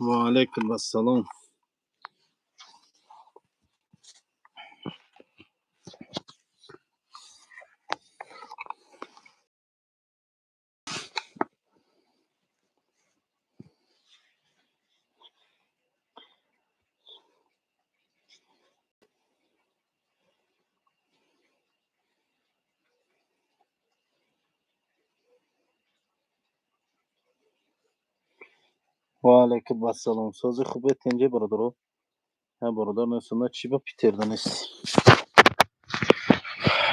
وعلیکم السلام. وعلیکم السلام. سازی خوبه تنجه برادرو. ها برادر نسونا چی با پیتر دانستی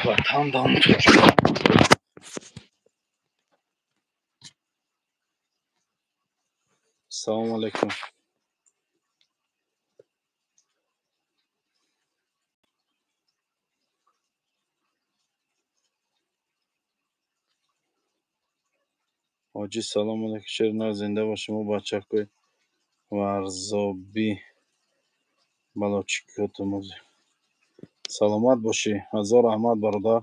و tam dam Türkçe. Selamun aleyküm. Hacı selamun aleyküm. Şerinler zinde başımı bachak koy. Varzobi Balochikotumuz. Selamat başı. Hazar Ahmad برادر.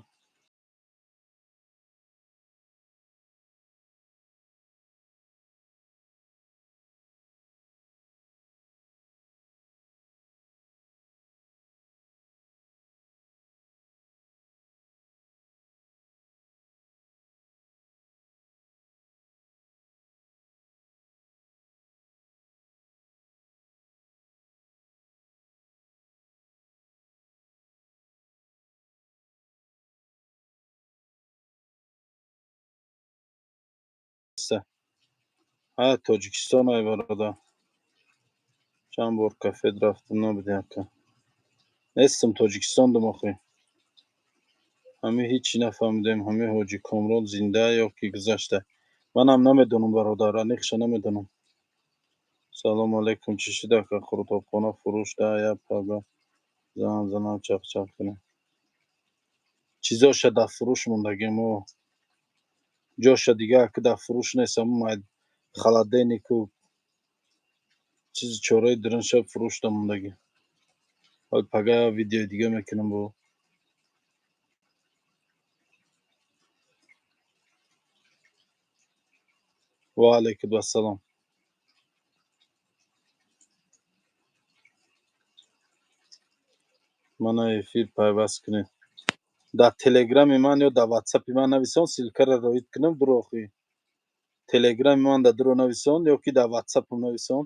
Ha Tacikistan ay برادر. چند بار کافه رفتم نبودیم که. Nestim Tacikistan'dım akı. Hami hiç nefهمیدم hami Hacı Kamran zinde ya ki گذشته. من هم نمیدونم برادر. انیخش نمیدونم. سلام علیکم. چی شده که خروطابخانه فروش ده یا پگاه زنم چق چق کنه چیزاش در فروش موندگیم و جاش دیگه که در فروش نیست اومد خلدینی که چیز چوره درنش فروش ده موندگی حال پگاه ویدیو دیگه میکنم با و علیکم السلام. من افیر پیوست کنید در تلگرام من یا در واتساپ من نویسان سیلکر را روید کنم دروخی تلگرام من در درو نویسان یا که در واتساپ نویسان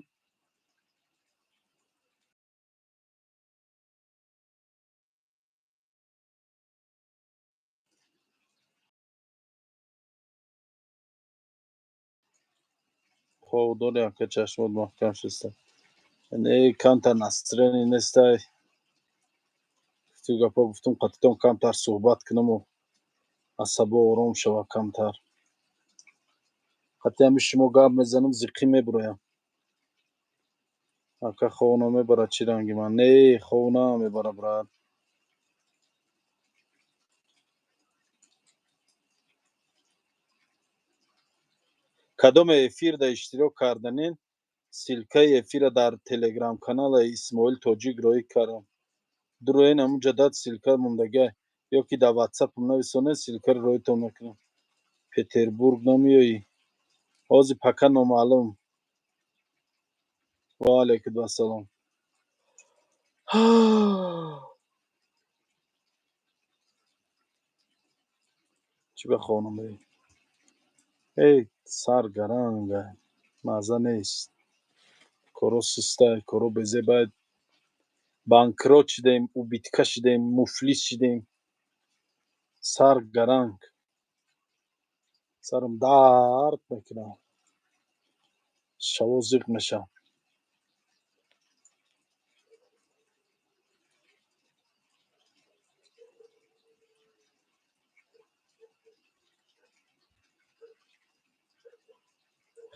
خود داره که چشمات محکم شسته نه کانتر نسترنی نسته تو گپا گفتم قطعا کمتر صحبت کنم و عصبا آرام شوه کمتر حتی همی شما گپ میزنم زیقی میبرویم اکا خونه میبره چی رنگی من نه خونه میبره براد کدام افیر در اشتراک کردنین سیلکه افیر در تلگرام کانال اسماعیل توجیگ روی کردم دروین همون جداد سیلکه موندگه یا که در واتساپ نویسانه سیلکه روی تو میکنم پتربورگ نمیایی آزی پکا نامعلوم و علیکم السلام. چی بخوانم بایی ای سرگرانگه مزه نیست کارو سسته کارو بزه باید بانکروت شدیم او بیتکه شدیم مفلیس شدیم سرگرانگ سرم درد میکنه شوازیق میشم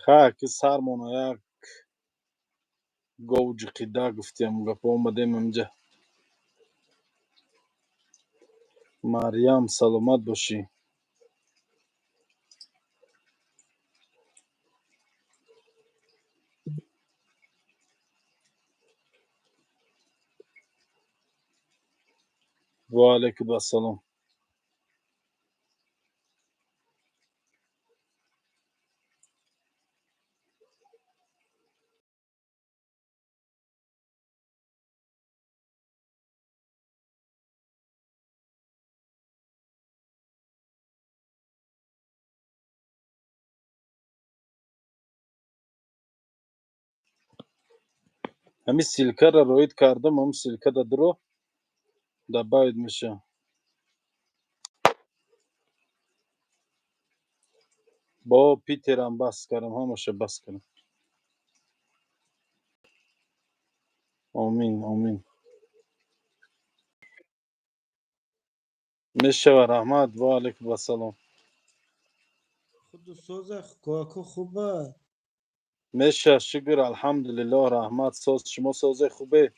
خواه که سرمانه یک گوجه قیده گفتیم گفت آمدیم امجا مریم سلامت باشی و علیکم السلام. همین سیلکه را روید کردم، هم سیلکه دا درو دا باید میشه. با پیترم بس کردم، همشه بس کردم. آمین آمین. میشه و رحمت و علیکم السلام. خود سوز کاکو خوبه. میشه شکر الحمدلله رحمت. ساز شما ساز خوبه؟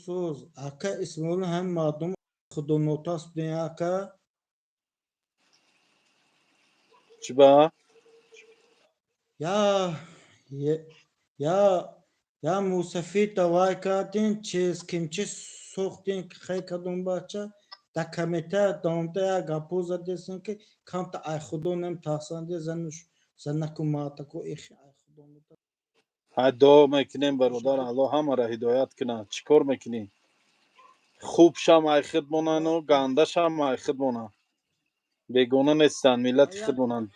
سوز اکا اسمول هم مردم خود نوتاس بدین اکا. چی با؟ یا یا یا موسفی دوای کردین چیز کمچی سوختین خیلی کدوم بچه دا کمیته دامده یا گپوزه دیسن که کمت ای خودو نم تحسانده زنکو ماتکو ایخی ای خودو نم. های دعا میکنیم برادر الله همه را هدایت کنه. چیکار میکنی؟ خوب شم ای خدمونن و گنده شم ای خدمونن. بیگونه نیستن، ملت خدمونن.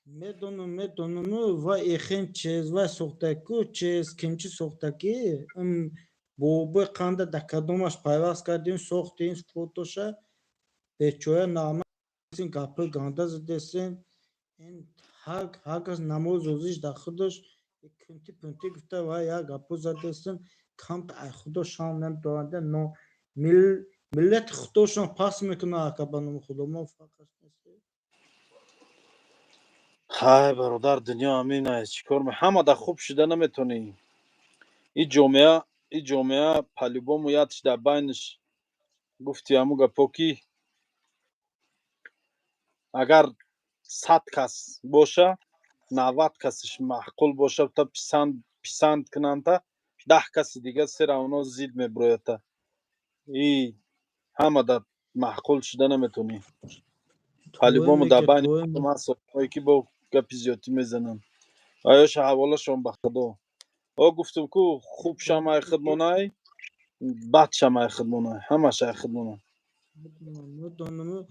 میدونم و ایخین چیز و سوختکو چیز کمچی سوختکی بو قنده دکدومش پایواز کردین سوختین فوتوشه بچویا نامه این گپل گنده زدیسین این هاگز نموز اوزیش دا خودش کنتی گفته و یا گپو زدیسین کمت ای خودش شام نم دوانده نو ملت خودشون پاس میکنه اکبانم خودمو فقط نیست. های برادر دنیا همین است. چیکار همه دا خوب شده نمیتونی. این جامعه پلیبوم یادش در بینش گفتی هموگا پوکی اگر 100 کس باشه 90 کسش معقول باشه تا پسند کنند تا 10 کس دیگه سر اونا زید میبروید تا ای همه دا معقول شده نمیتونی. توی پلیبوم در میگه بین توی مردم هست که با گپی زیادی میزنن. آیاش حواله شون به خدا. گفتم کو خوب شمای خدمانای بد شمای خدمانای همه شای خدمانای. میدونم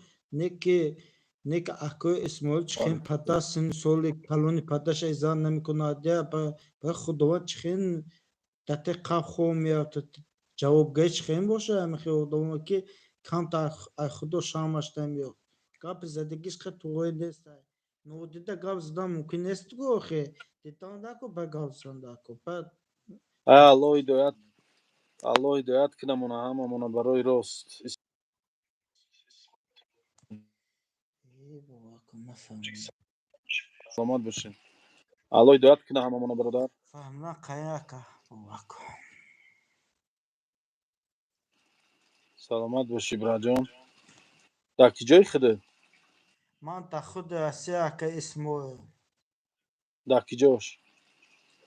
نیک اکو اسمول چخین پتا سن سولی کلونی پتاش ایزان نمیکنه دیا با خداوند چخین تاته قاب خو میاد جواب گه چخین باشه میخی خداوند که کم تا خدا شامش نمیاد کاپ زدگیش خیلی توی نیست نو دیده گاب زدم ممکن نیست گو خی دیدان داکو با گاب زدن بعد الله هدایت کنه مونه همه مونه برای راست. ای بابا که نفهمم سلامت باشین. الله هدایت کنه همه مونه برادر. فهمنا قیاکه بابا که سلامت باشی براجان. در کی جای خده؟ من تا خود اسیا که اسمو در کی جاش؟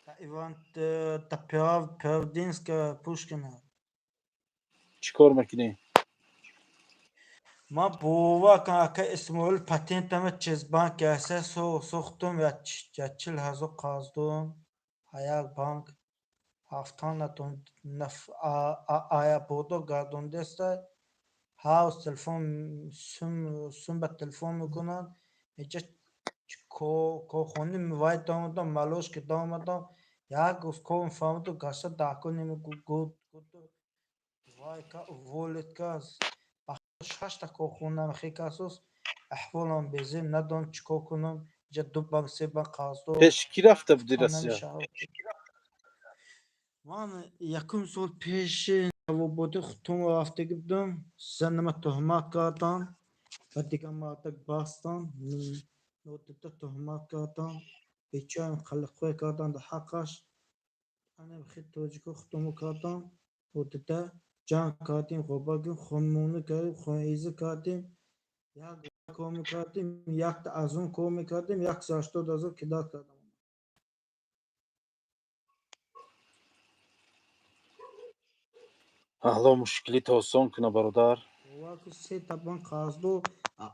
تا ایوان تا پیاودینس که پوشکنه چی کار میکنی؟ ما بووا که اسمول پاتنت همه چیز بانک اساس سوختم یا 40,000 قازدم هیال بانک هفتان نتون آیا بودو گردون دسته هاوس تلفن سم به تلفن میکنن میگه کو خونی میوای دامدم مالوش که دامدم یک گفت کو فهمدو گاشت داکو نمی گود وای که ولد کاس شش تا کو خونم خیکاسوس احوالم بزیم ندون چکو کنم جا دو بانک سه بانک قازدو پیش کی رفته بودی افتان رسیا؟ نمیشه من یکم سال پیش و بوده خودم رفته بودم زنم تهمت کردن و دیگه مردک باستن نوتتا تهمت کردن بیچاره خلق خوی کردن در حقش انا بخیر توجه که خودمو کردم نوتتا جان کردیم خوباگیم خونمونه کردیم خون ایزه کردیم یک کومی کردیم یک تا از اون کومی کردیم یک ساشتو دازو کداد کردم الله مشکلیت آسان کنه برادر. واقع سه تابان قازدو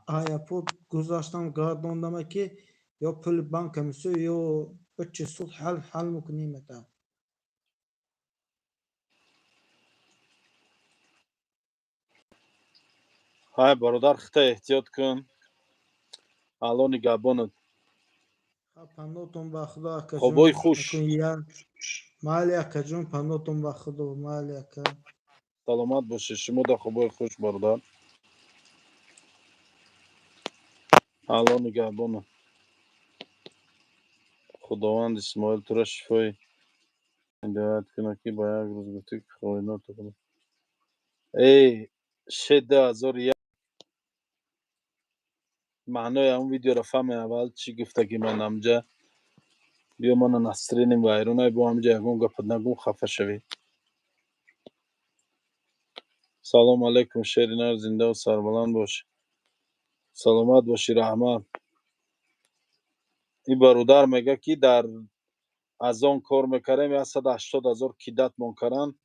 آیا پود گذاشتم گردوندم که یا پول بانک میشه یا بچه سود حل میکنیم تا های برادر خطا احتیاط کن. الله نگهبانت. پنوتون با خدا اکا خبای جون خوش. اکن یا مالی اکا جون پنوتون با خدا مالی اکا سلامت باشه. شما دا خبای خوش برادر. الان نگهبانه. خداوند اسماعیل تو را شفای هدایت کنه که با یک روز گفتی که خواهینات کنه. ای شه 2001 معنای اون ویدیو را فهم اول چی گفته که من امجا بیا من نسترینیم وایرونای با امجا یکون گفت نگون خفه شوی. سلام علیکم شیرینار زنده و سربلند باش. سلامت باشی رحمت. این برادر میگه که در از آن کار میکردیم 180,000 کیدت منکرن.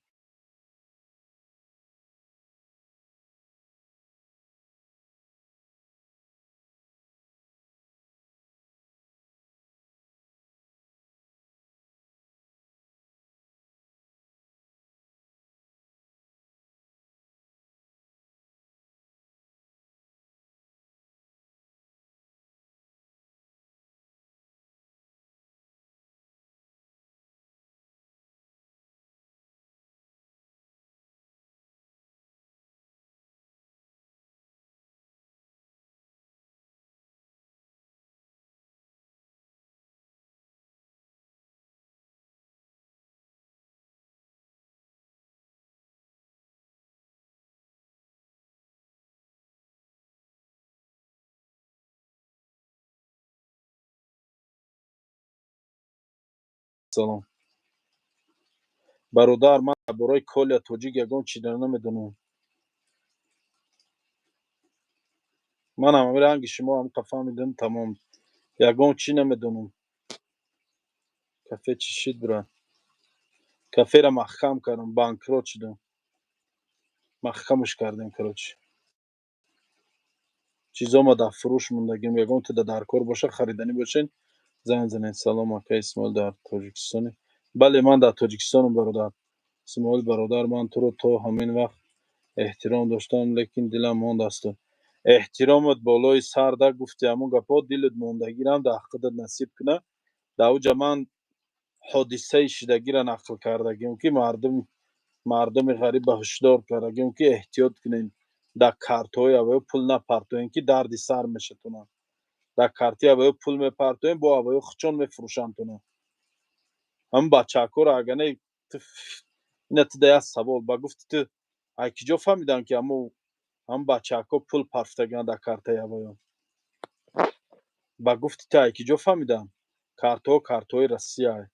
سلام برادر من برای کل توجیک یگان چی در نمیدونم. من هم رنگ شما هم فهمیدم تمام یگان چی نمیدونم. کافه چی شد برا کافه را محکم کردم بانکروت شدم محکمش کردیم کروچ چیزا ما در فروش موندگیم یگان تو در کار باشه خریدنی باشین زنگ زنید. سلام آقا اسماعیل در تاجیکستان. بله من در تاجیکستانم برادر. اسماعیل برادر من تو رو تا همین وقت احترام داشتم لیکن دلم ماند است. احترامت بالای سر ده گفتی همون گپا دلت موندگیرم در حقیقت نصیب کنه. در اوجه من حادثه شدگی را نقل کردگیم که مردم غریب به هشدار کردگیم که احتیاط کنین در کارت‌های اوی پول نپرتوین که دردی سر میشتونن. در کارتی اوی پول میپرتوین با اوی خچون میفروشن تونن. هم بچه‌ها را اگر نه تو اینا تو ده سوال با گفتی تو کجا فهمیدن که هم بچه‌ها پول پرفتگان در کارتای اوی با گفتی تو کجا فهمیدن کارت‌های روسیه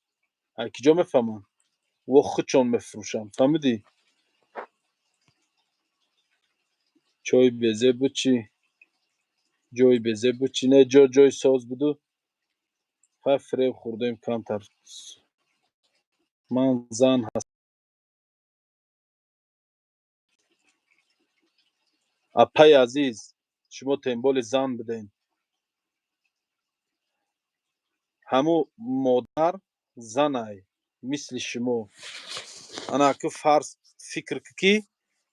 کجا میفهمن و خچون میفروشن فهمیدی. چای بزه بود چی جای بزه بود چی نه جای ساز بودو فریب خوردیم کمتر. من زن هست اپای عزیز شما تنبال زن بدین همو مادر زنای مثل شما انا که فرض فکر کی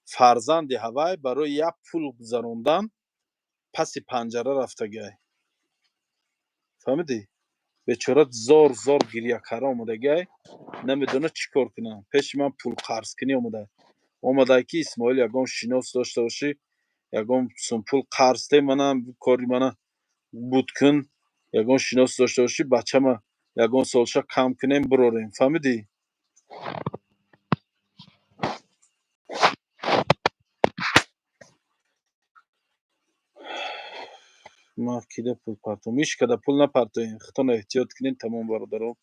فرزند هوای برای یک پول گذروندن پس پنجره رفتگی فهمیدی بیچاره زار گریه کاره اومدگی نمیدونه چیکار کنه پیش من پول قرض کنی اومده که اسماعیل یگان شناس داشته باشی یگان پول قرض ده منم کاری منه بود کن یگان شناس داشته باشی بچه ما یگان سالشه کم کنیم براریم فهمیدی. ما کده پول پرتو میش کده پول نپرتوین خطان احتیاط کنین تمام برادرو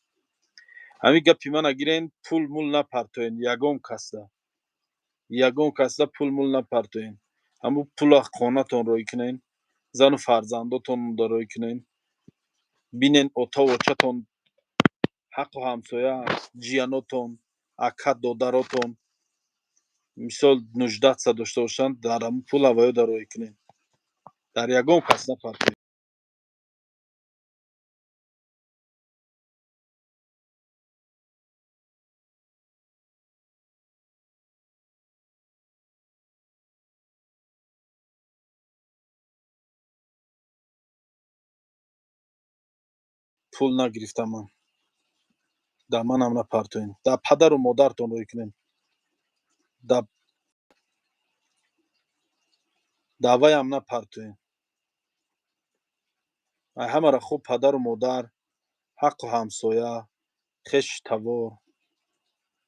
همین گپی من اگرین پول مول نپرتوین یگان کسده پول مول نپرتوین همو پول خانه تان روی کنین زن و فرزنداتون روی کنین بینین اوتا و چتون حق و همسایه جیاناتون اکا دادراتون مثال نجدت داشته باشن در همون پول هوایو روی کنین در یگان کس نپرتوین. پول نگرفتم من. در من هم نپرتوین. در پدر و مادرتون روی کنین. در وی هم نپرتوین. همه را خوب پدر و مادر، حق و همسایه، خش توار،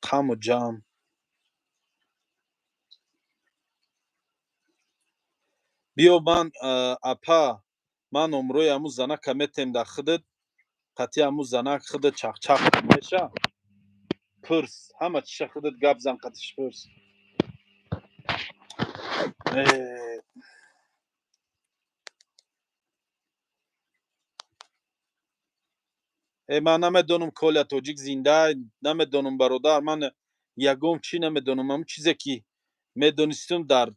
قم و جمع. بیا من اپا من امروی همون زنک میتیم در خودت قطعی همون زنک خودت چخ میشه پرس همه چیشه خودت گپ زن قطعش پرس. من نمیدونم کل توجیک زنده نمیدونم برادر من یگم چی نمیدونم همون چیزی که میدونستم در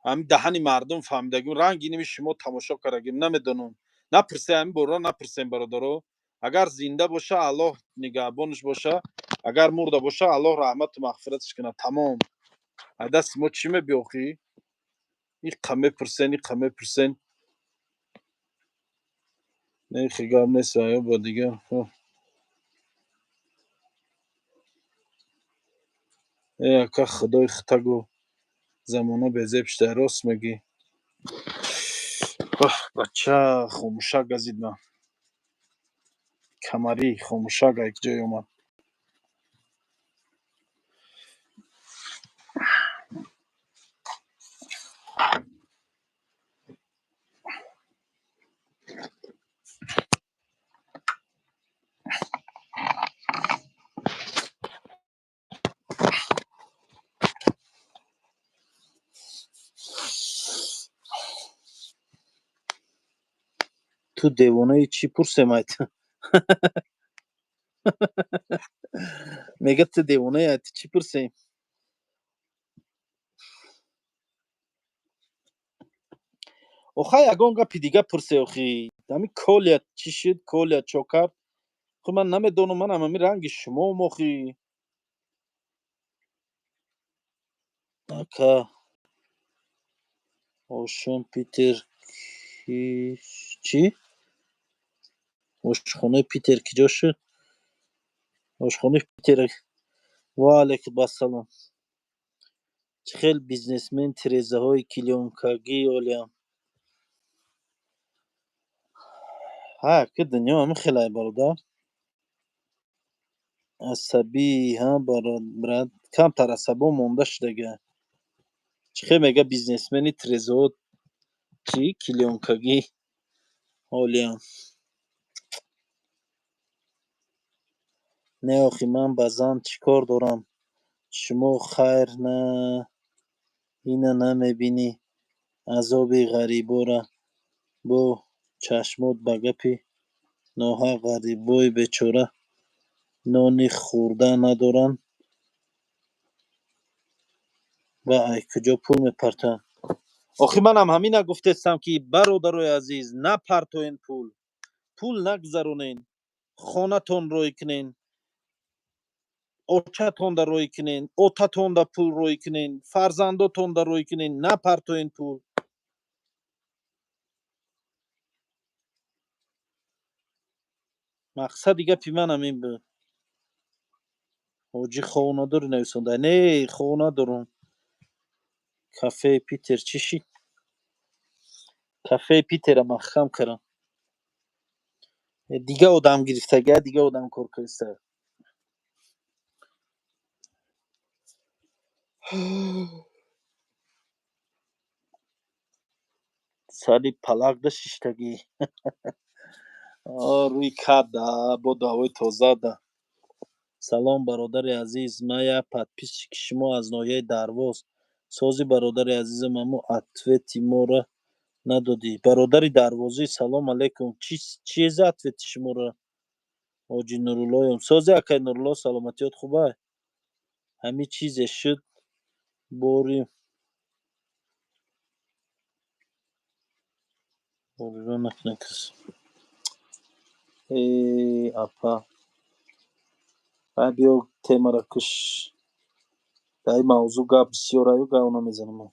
همین دهن مردم فهمیدگیم رنگی نمی شما تماشا کردگیم نمیدونم نپرسه همین برا نپرسیم برادرو اگر زنده باشه الله نگهبانش باشه اگر مرده باشه الله رحمت و مغفرتش کنه تمام دست ما چی میبیاخی این قمه پرسن نه خیلی نیست با دیگه که خدای خطگو زمانه به زیبش راست میگی بچه خاموشه گزید من کمری خاموشه یک جای اومد. تو دیوانه چی پرسیم ایت میگه تو دیوانه ایت چی پرسیم آخه یگان گپی دیگه پرسه آخی همین کالیت چی شد کالیت چو کرد خب من نمیدونم من هم همین رنگ شما مخی اکا آشون پیتر چی؟ آشخانه پیتر کجا شد؟ آشخانه پیتر و علیکم السلام چه خیلی بیزنسمن تریزه های کلیونکاگی آلیم ها که دنیا همه خیلی برادر عصبی ها براد کم تر عصبا مونده شده چه خیلی میگه بیزنسمنی تریزه ها چی کلیونکاگی آلیم نه آخی من بزن چیکار دارم شما خیر نه اینه نمیبینی عذاب غریبا را با چشمات به گپی ناحق غریبای بیچاره نانی خورده ندارن و ای کجا پول میپرتن آخی من هم همین گفتستم که برادرای عزیز نپرتوین پول نگذرونین خانه تون روی کنین اوچه‌تون در روی کنین اوتاتون در پول روی کنین فرزنداتون در روی کنین نپرتوین پول مقصد دیگه پی من همین بود حاجی خونه داری نویسنده نه خونه دارم کافه پیتر چی کافه پیتر مخم کردم دیگه آدم گرفتگی دیگه آدم کار کرده سالی پلاک ده ششتگی روی کد با دعوای تازه ده سلام برادر عزیز من یک پدپیس که شما از ناحیه درواز سازی برادر عزیزم اما اتویتی ما را ندادی برادر دروازی سلام علیکم چیز اتویتی شما را حاجی نورالله سازی اکای نورالله سلامتیات خوبه همه چیز شد باری را نکنه کس ای اپا بیا تیمه را کش در این موضوع گپ بسیار ایو گونه میزنم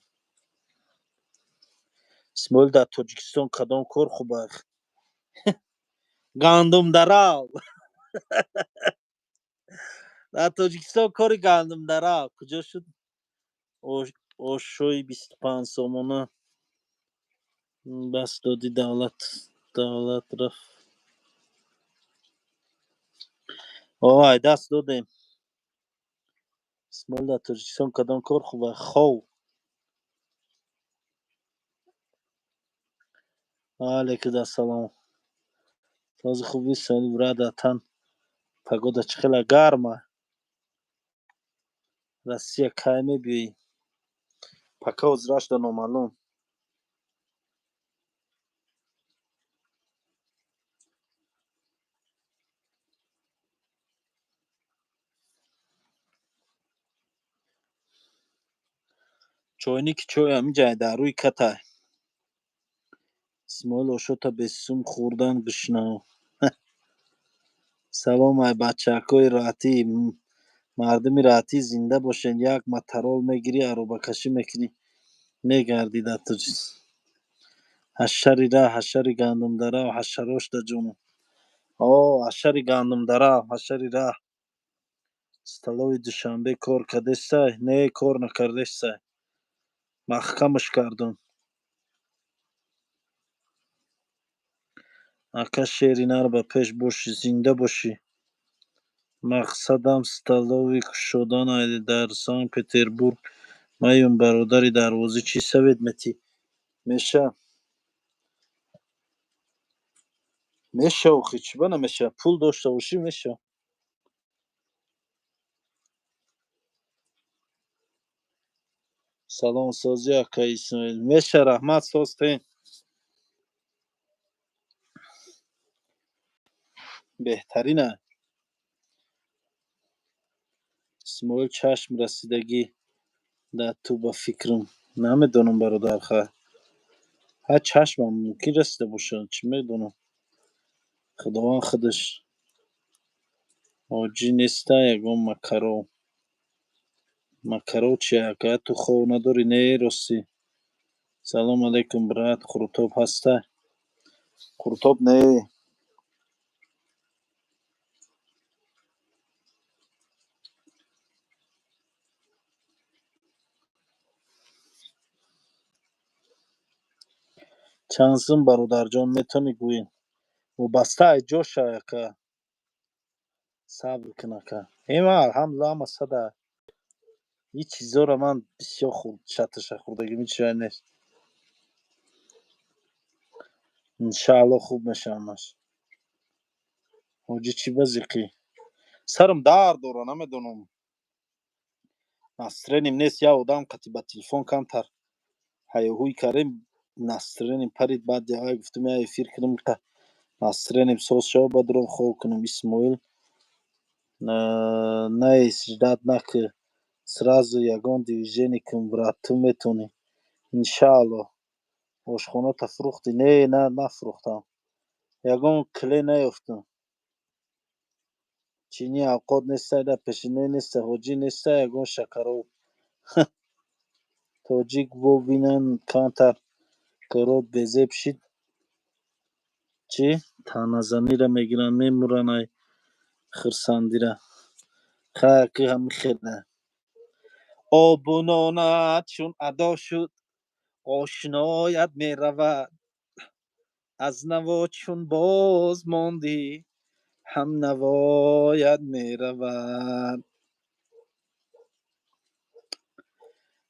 اسماعیل در تاجیکستان کدام کار خوبه گندم درا. در تاجیکستان کار گندم درا کجا شد؟ آشوی 25 سومونه بس دادی دولت رفت. آه دست دادیم. بسم الله. تاجیکستان کدام کار خوبه؟ خو. علیکم السلام. تازه خوبی سالی برادر تن. Погода чихела гарма. Россия кай мебиёӣ? Пока узрашда номаълум. Чойники чой ҳаминҷай дар рӯи катай. Исмоил ошота бесум хӯрдан бишнав. Салом ай бачакҳои раҳтӣ. Мардуми раҳтӣ зинда бошед. Як матарол мегирӣ, аробакашӣ мекунӣ, мегардӣ дар Тоҷикистон. ҳашари раҳ, ҳашари гандумдара, ҳашарошда ҷонам. О, ҳашари гандумдара, ҳашари раҳ. Столови душанбе кор кардесай? Не, кор накардесай. Маҳкамаш кардум. Ака шери нар ба пеш бошӣ, зинда бошӣ. Мақсадам столови кушодан айда дар Санкт-Петербург. Маём бародари дарвозӣ чӣ совет метӣ? Меша. Меша охи чӣ ба намеша? Пул дошта бошӣ меша. Саломсозӣ ака Исмоил. Меша раҳмат состем. Беҳтарина. Исмоил чашм расидагӣ дар ту ба фикрам. Намедонам бародарха. Ҳа чашмам мумкин расида бошад, чӣ медонам. Худованд худаш. Ҳоҷӣ неста ягон Макаров. Макаров чи ака? Ту хов надорӣ не ростӣ? Салом алейкум брат. Қуртоб ҳаста? Қуртоб не. Чанд сум бародарҷон метавонӣ гӯӣ? Вобастаи ҷоша ака. Сабр кун ака. Эма алҳамдулилла ҳама сада. Ин чизора ман бисёр шаташа хӯрдагим чизае нест. Иншаалло хуб мешавад ҳамаш. Ҳоҷӣ чӣ базиқӣ? Сарам дард дорад, намедонам. Настроениям нест. Як одам қати ба телефон камтар ҳайёҳӯй кардем, настроениям парид. Баъд ай гуфтам я эфир кунам, настроениям соз шавад, баъд роҳ хоб кунам. Исмоил наест, ждат накун. Сразу ягон движение кун, брат, ту метавонӣ. Иншаалло. Ошхоната фурӯхтӣ? Не, нафурӯхтам. Ягон клей наёфтам. Чини авқот нестай, дар пешонаи нестай, ҳоҷӣ нестай, ягон шакаров. Тоҷик бубинан камтар корот безе бишид. Чӣ? Таназанира мегиранд, мемуранд ай хурсандира. Хай ки ҳамин хела. Обу нонат чун адо шуд, ошноят меравад. Аз наво чун боз мондӣ, ҳамнавоят меравад.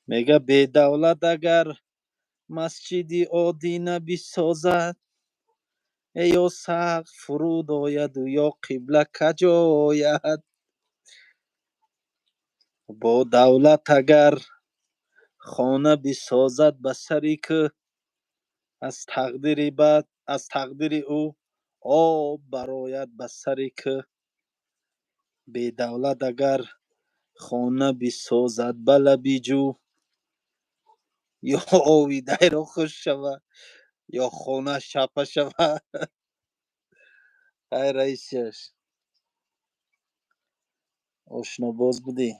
Мега бедавлат агар масҷиди одина бисозад, ё сақф фуруд ояду, ё қибла каҷояд. Бо давлат агар хона бисозад ба сари кӯ, аз тақдири ӯ об барояд ба сари кӯ. Бедавлат агар хона бисозад ба лаби ҷӯ, ё ови дайро хуш шавад, ё хонааш чаппа шавад. Ай раисяш. Ошнобоз будӣ?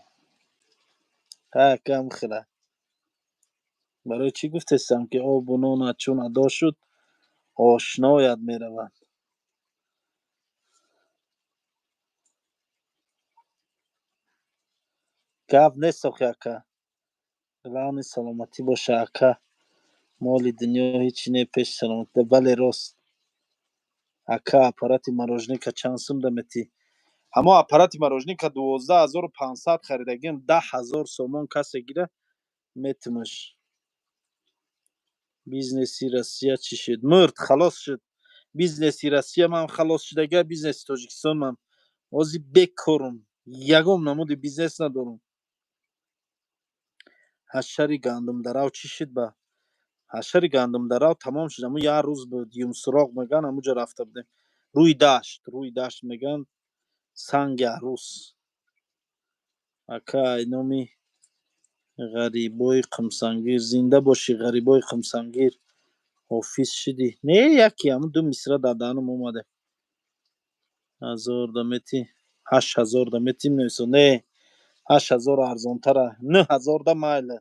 Ҳай ака ҳамин хела. Барои чӣ гуфтестам, ки обу нонат чун адо шуд, ошноят меравад? گاو نیست آخه اکا. لانی سلامتی باشه اکا. مال دنیا هیچی نه پیش سلامت ده. بله راست. اکا اپاراتی مراجنیکا چند سوم دمتی. اما اپاراتی مراجنیکا 12500 خریدگیم 10,000 سومون کسی گیره میتونش. بیزنسی روسیه چی شد؟ مرد خلاص شد. بیزنسی روسیه من خلاص شدگه بیزنس تاجیکستان من وازی بکرم. یگم نمود بیزنس ندارم. حشری گندم دراو چی شد با؟ حشری گندم دراو تمام شد. اما یه روز بود یوم سراغ میگن اموجا رفته بودیم. روی داشت میگن سنگ عروس. اکا اینامی غریبای قمسنگیر زنده باشی غریبای قمسنگیر. حافظ شدی نه یکی همون دو مصرع در دهنم اومده. 1000 دمتی 8000 دمتی میرسه نه 8000 ارزان تره 9000 ده مایله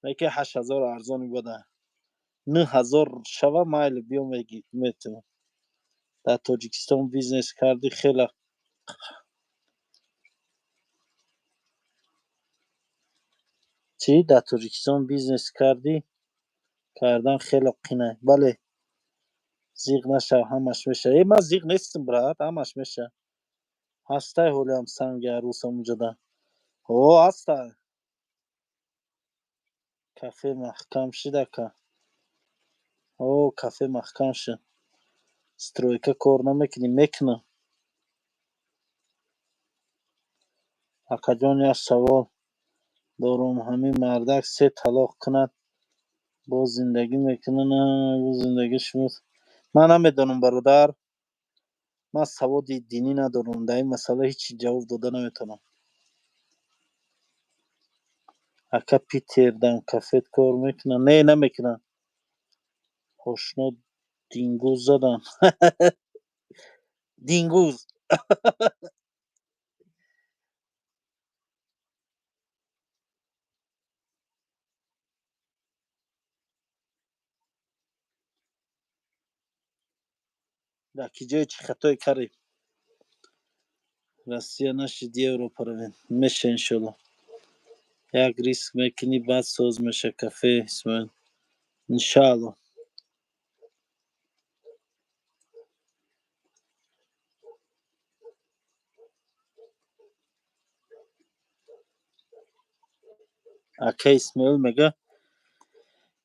میگه 8000 ارزانی بوده 9000 شوه مایل بیا میگی میتونم در تاجیکستان بیزنس کردی خیلی چی در تاجیکستان بیزنس کردن خیلی قینه بله زیغ نشه همش میشه ای من زیغ نیستم برات همش میشه هسته حالی هم سنگ عروس اونجا ده او هسته کافه محکم شده که او کافه محکم شد سترویکا کار نمیکنی میکنه اکا جان یک سوال دارم همین مردک 3 طلاق کند با زندگی میکنه نه با زندگی شمید من نمیدونم برادر من سواد دینی ندارم در این مسئله هیچی جواب داده نمیتونم اکا پیتر دم کافت کار میکنه نه نمیکنه خوشنود دینگوز زدن دینگوز در کی جای چی خطای کردیم روسیه نشد یه اروپا رویم میشه انشالله یک ریسک میکنی بعد ساز میشه کافه اسماعیل انشالله اکا اسماعیل میگه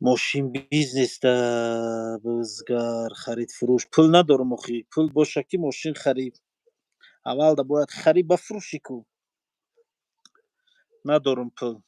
ماشین بیزنس ده بزگر خرید فروش پول ندارم اخی پول باشه که ماشین خرید اول ده باید خرید بفروشی کو ندارم پول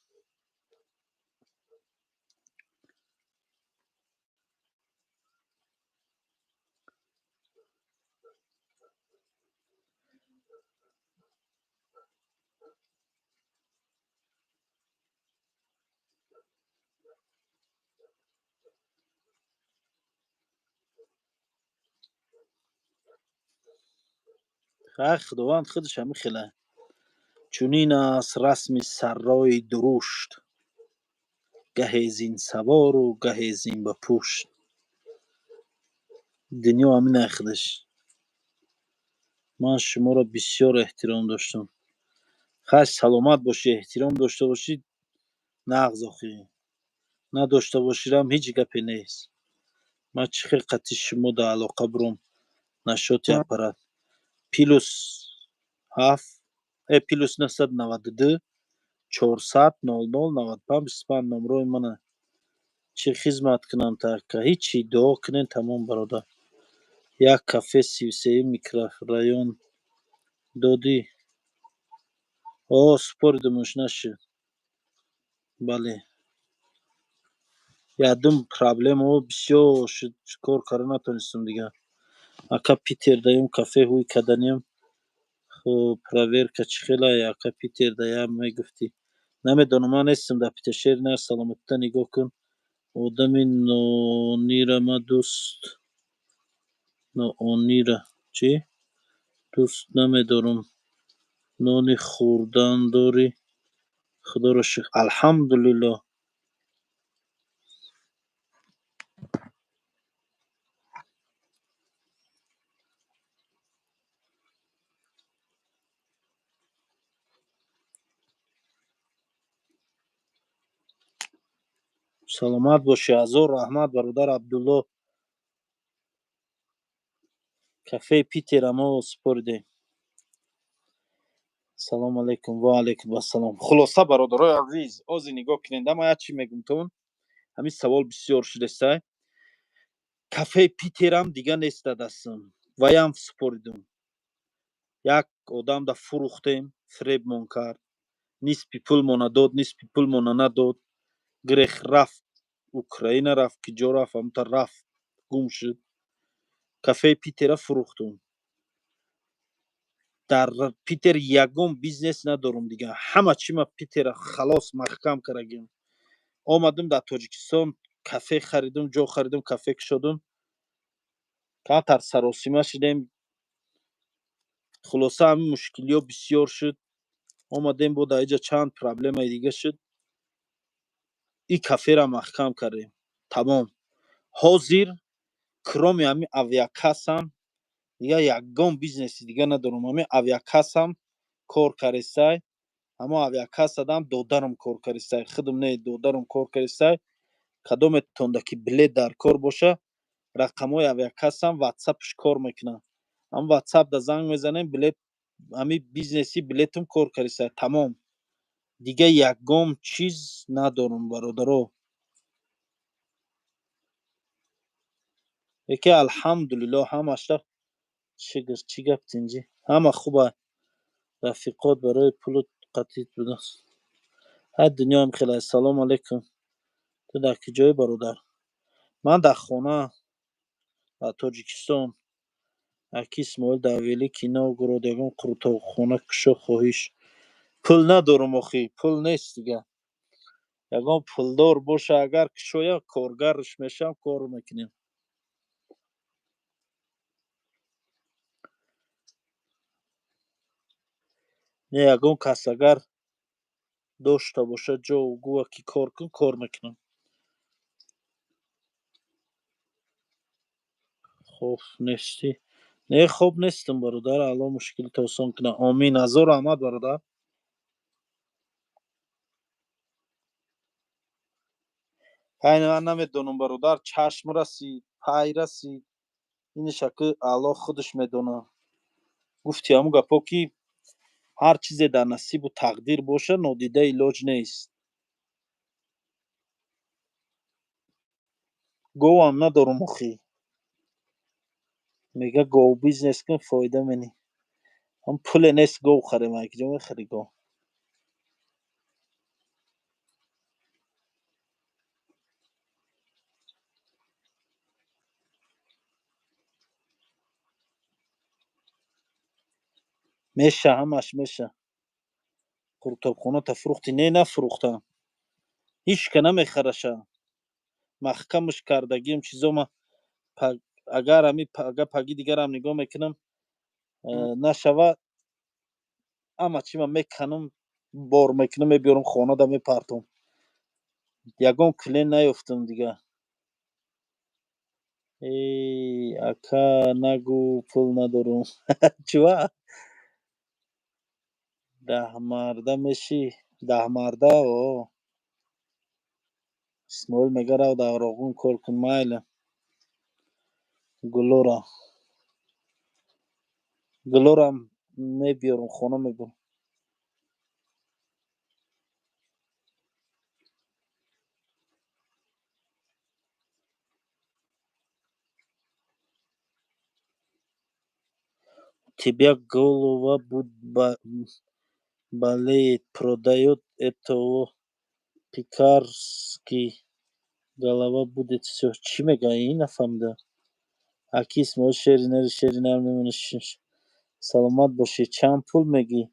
خداوند خودش هم میخله چونین است رسم سرای درشت گه زین سوار و گه زین بپوشت دنیا همین خودش من شما را بسیار احترام داشتم خش سلامت باشی احترام داشته باشید نغز آخی نداشته باشیدم هیچ گپی نیست من چه خلقتی شما در علاقه بروم نشاط اپرات پلوس 7 پلوس 992 400 00 95 25 نمروی منه چی خدمت کنم تا که هیچی دعا کنین تمام برادر یک کافه 33 میکرا رایون دادی سپردمش نشد بله یادم پرابلم بسیار شد کار کار نتونستم دیگه اکا پیتر دایم کافه هوی کدنیم خب پراورکا چخیلا اکا پیتر دایم میگفتی نمیدونم من نیستم در پیتشیر نه سلامتا نگاه کن آدم نونیره ما دوست نونیره چی؟ دوست نمیدارم نانی خوردن داری خدا را شکر الحمدلله саломат боши. ҳазор раҳмат бародар Абдулло. кафеи Питера мо супоридем. салому алейкум. Ва алейкум ассалом. хулоса бародарои азиз, ози нигоҳ кунед. Ама як чӣ мегумтон, ҳамин савол бисёр шудестай. кафеи Питерам дига неста дастам, ваям супоридум. як одамда фурӯхтем, фребмон кард, нисфи пулмона дод, нисфи пулмона надод. грех рафт Украина, рафт киҷо рафт, ҳамта рафт, гум шуд. кафеи Питера фурӯхтум. дар Питер ягон бизнес надорум дига. ҳама чима Питера халос маҳкам карагим. омадум дар Тоҷикистон, кафе харидум, ҷо харидум, кафе кушодум. калтар саросима шудем. хулоса ҳамин мушкилиҳо бисёр шуд. омадем бо дар инҷа чанд проблемаи дига шуд. и каферо маҳкам кардем. тамом. ҳозир кроме ҳамин авиакассам дига ягон бизнеси дига надорум. ҳамин авиакассам кор карестай. ҳамон авиакассадам додарум кор карестай. худум не додарум кор карестай. кадометонда ки билет дар кор боша, рақамҳои авиакассам ватсапш кор мекунад. ҳамон ватсапда занг мезанем, билет ҳамин бизнеси билетум кор карестай. тамом. дига ягон чиз надорум бародаро. яке алҳамдулилло ҳамаша чӣ гап тинҷи. ҳама хуба. рафиқот барои пулу қатъит будаст. ҳай дунёам хеле. ассалому алейкум. ту дар киҷои бародар? ман дар хона дар Тоҷикистон. аки Исмоил дар Великий Новгород ягон қуртоқхона кушо хоҳиш. пул надорум охи. пул нест дига. ягон пулдор боша, агар кушоям, коргарш мешавам, кор мекунем. не ягон кас агар дошта боша ҷову гӯва ки кор кун, кор мекунам. хоб нестӣ? не хоб нестам бародар. алло мушкилит осон кунад. омин. ҳазор раҳмат бародар. ҳай ман намедонам бародар, чашм расид, пай расид. инеша ки алло худаш медонад. гуфти ҳамун гапо ки ҳар чизе дар насибу тақдир боша, нодида илоҷ нест. говам надорум охи. мега гов бизнес кун, фоида менӣ. ҳам пуле нест гов харем. якҷо мехари гов. меша, ҳамаш меша. қуртобхоната фурӯхтӣ? не нафурӯхтам. ҳичка намехараша. маҳкамаш кардагим чизома. агар паги дигарам нигоҳ мекунам, нашава, ҳама чима меканам, бор мекунам, мебиёрам хонада мепартом. ягон клиент наёфтам дига. ака нагӯ пул надорум. чува? даҳмарда мешӣ? даҳмарда? исмоил мега рав дар Ороғун кор кун. майли. гулорам мебиёрам, хона мебурам. тебя голова болеет, продаёт этого пекарский, голова будет всё. чӣ мегӯяд? ин нафаҳмидам. аки Исмоил шери нар мемонад. саломат бошед. чанд пул мегӣ?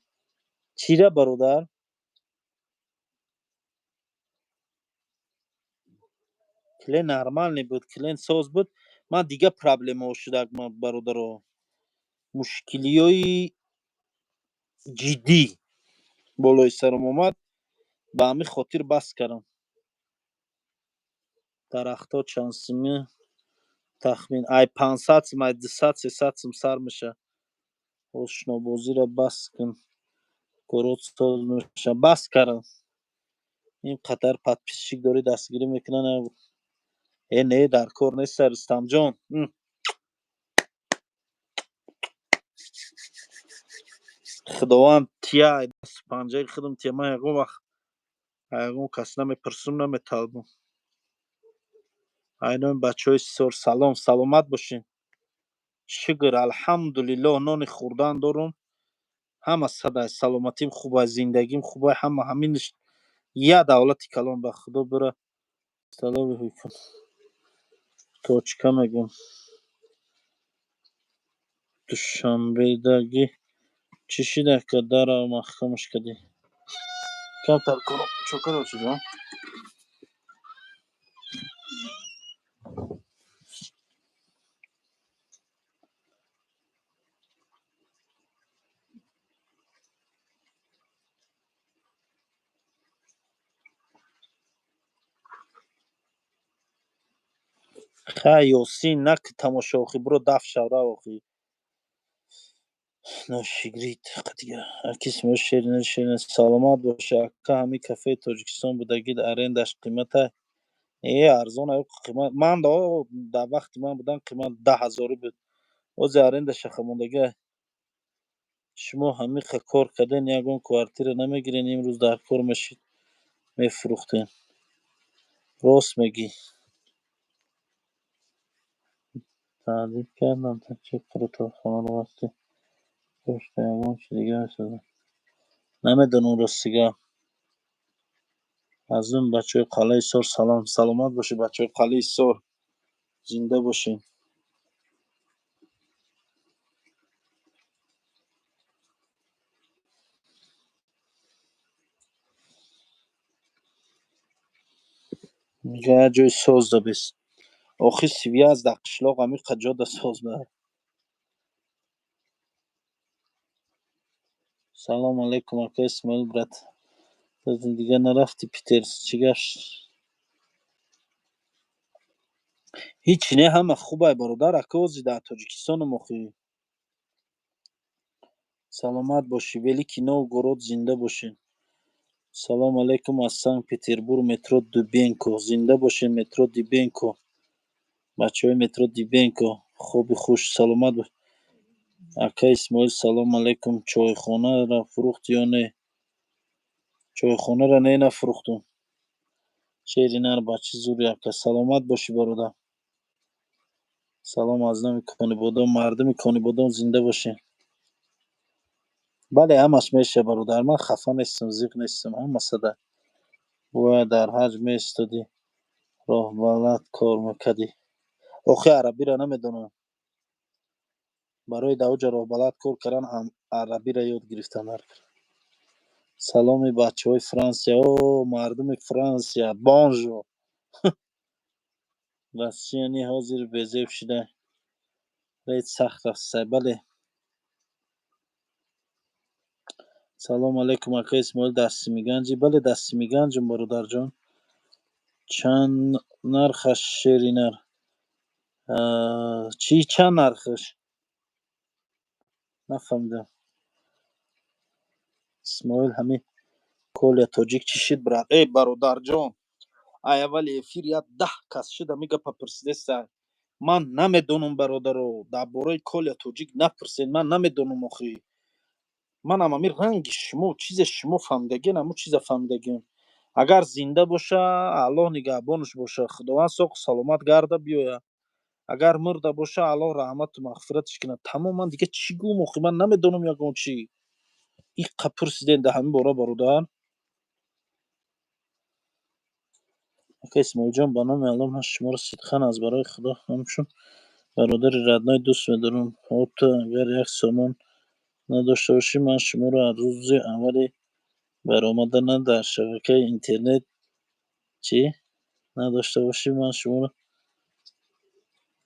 чира бародар? клиент нормальный буд, клиент соз буд. ман дига проблемаҳо шудак бародаро. мушкилиҳои ҷиддӣ болои сарам омад. ба ҳамин хотир бас кардам. дарахтҳо чанд сӯми тахмин? ай 500 сум, ай 200, 300 сум сар мешавад. ошнобозиро бас кун. город соз мешавад. бас кардам. اینقدر подписчик داری دستگیری میکنن. نه در کار نیست رستم جان. خداوند تیا دست پنجه خودم تیا من یکم وقت یکم کس نمیپرسون نمیطلبم. اینا بچه های سر سلام سلامت باشین. شکر الحمدلله نان خوردن دارم. همه صدای سلامتیم خوبه زندگیم خوبه همه همینش یه دولتی کلام به خدا بره. سلام علیکم. توچکا میگم دوشنبه داگی چی شده که در محکمش کردی کم تر کنم چوکر رو شده خیلی یاسی نک تماشا آخی برو دف شوره آخی نوشیگرید دیگه کس مو شیرین سلامت باشه اکا همی کافه تاجیکستان بودگید ارندش قیمت ارزان های قیمت من در وقت من بودم قیمت 10,000 بود از ارندش خموندگی شما همی کار کردن یکون کوارتیر نمیگیرین امروز در کار میشید میفروختین راست میگی تعریف کردم تا چه تو خانه رو وقتی پشت یکون چی دیگه هست نمیدونم راستیگه از اون بچه های قلعه سر سلام سلامت باشه بچه های قلعه سر زنده باشین میگه هر جای ساز دا بیست آخی سیویه از در قشلاق همی قجاد دا ساز بره سلام علیکم اکا اسماعیل برد دیگه نرفتی پیترز چی گشت هیچ نه همه خوبه برادر اکا اوزی در تاجیکستان مخی سلامت باشی ولی که نو گرود زنده باشین سلام علیکم از سنت پتربورگ مترو دوبینکو زنده باشین مترو دوبینکو بچه های مترو دوبینکو خوبی خوش سلامت باش اکا اسماعیل سلام علیکم چایخانه را فروخت یا نه چایخانه را نه نفروختم شیرینه رو بچه زوری اکا سلامت باشی برادر سلام از نمی کنی بودم مردم کنی بودم زنده باشین بله همش میشه برادر من خفه نیستم زیغ نیستم همه صده و در حج میستادی راه بلد کار میکردی آخه عربی را نمیدونم برای دوجه راه بلد کار کردن هم عربی را یاد گرفتن سلام بچه های فرانسیا او مردم فرانسیا بانجو رسیانی حاضر وظیف شده رید سخت است بله سلام علیکم اکا اسماعیل دستی میگنجی بله دستی میگنجم برادر جان چند نرخش شیرینر چی چند نرخش نفهمیدم اسماعیل همین کل تاجیک چی شد براد ای برادر جان ای اول افیر یا 10 کس شده میگه پرسیدست من نمیدونم برادرو در باره کل تاجیک نپرسین من نمیدونم آخی من هم امیر رنگ شما چیز شما فهمیدگی نمو چیز فهمیدگی اگر زنده باشه الله نگهبانش باشه خداوند ساق سلامت گرده بیاید اگر مرده باشه الله رحمت و مغفرتش کنه تمام من دیگه چی گویم آخی من نمیدونم یگان چی این پرسیدین ده همین باره برادر اگه اسماعیل جان با نام الان من شما رو سیدخان از برای خدا همچون برادر ردنای دوست می‌دارم حتی اگر یک سامان نداشته باشی من شما رو از روز اول برآمدن در شبکه اینترنت چی نداشته باشی من شما رو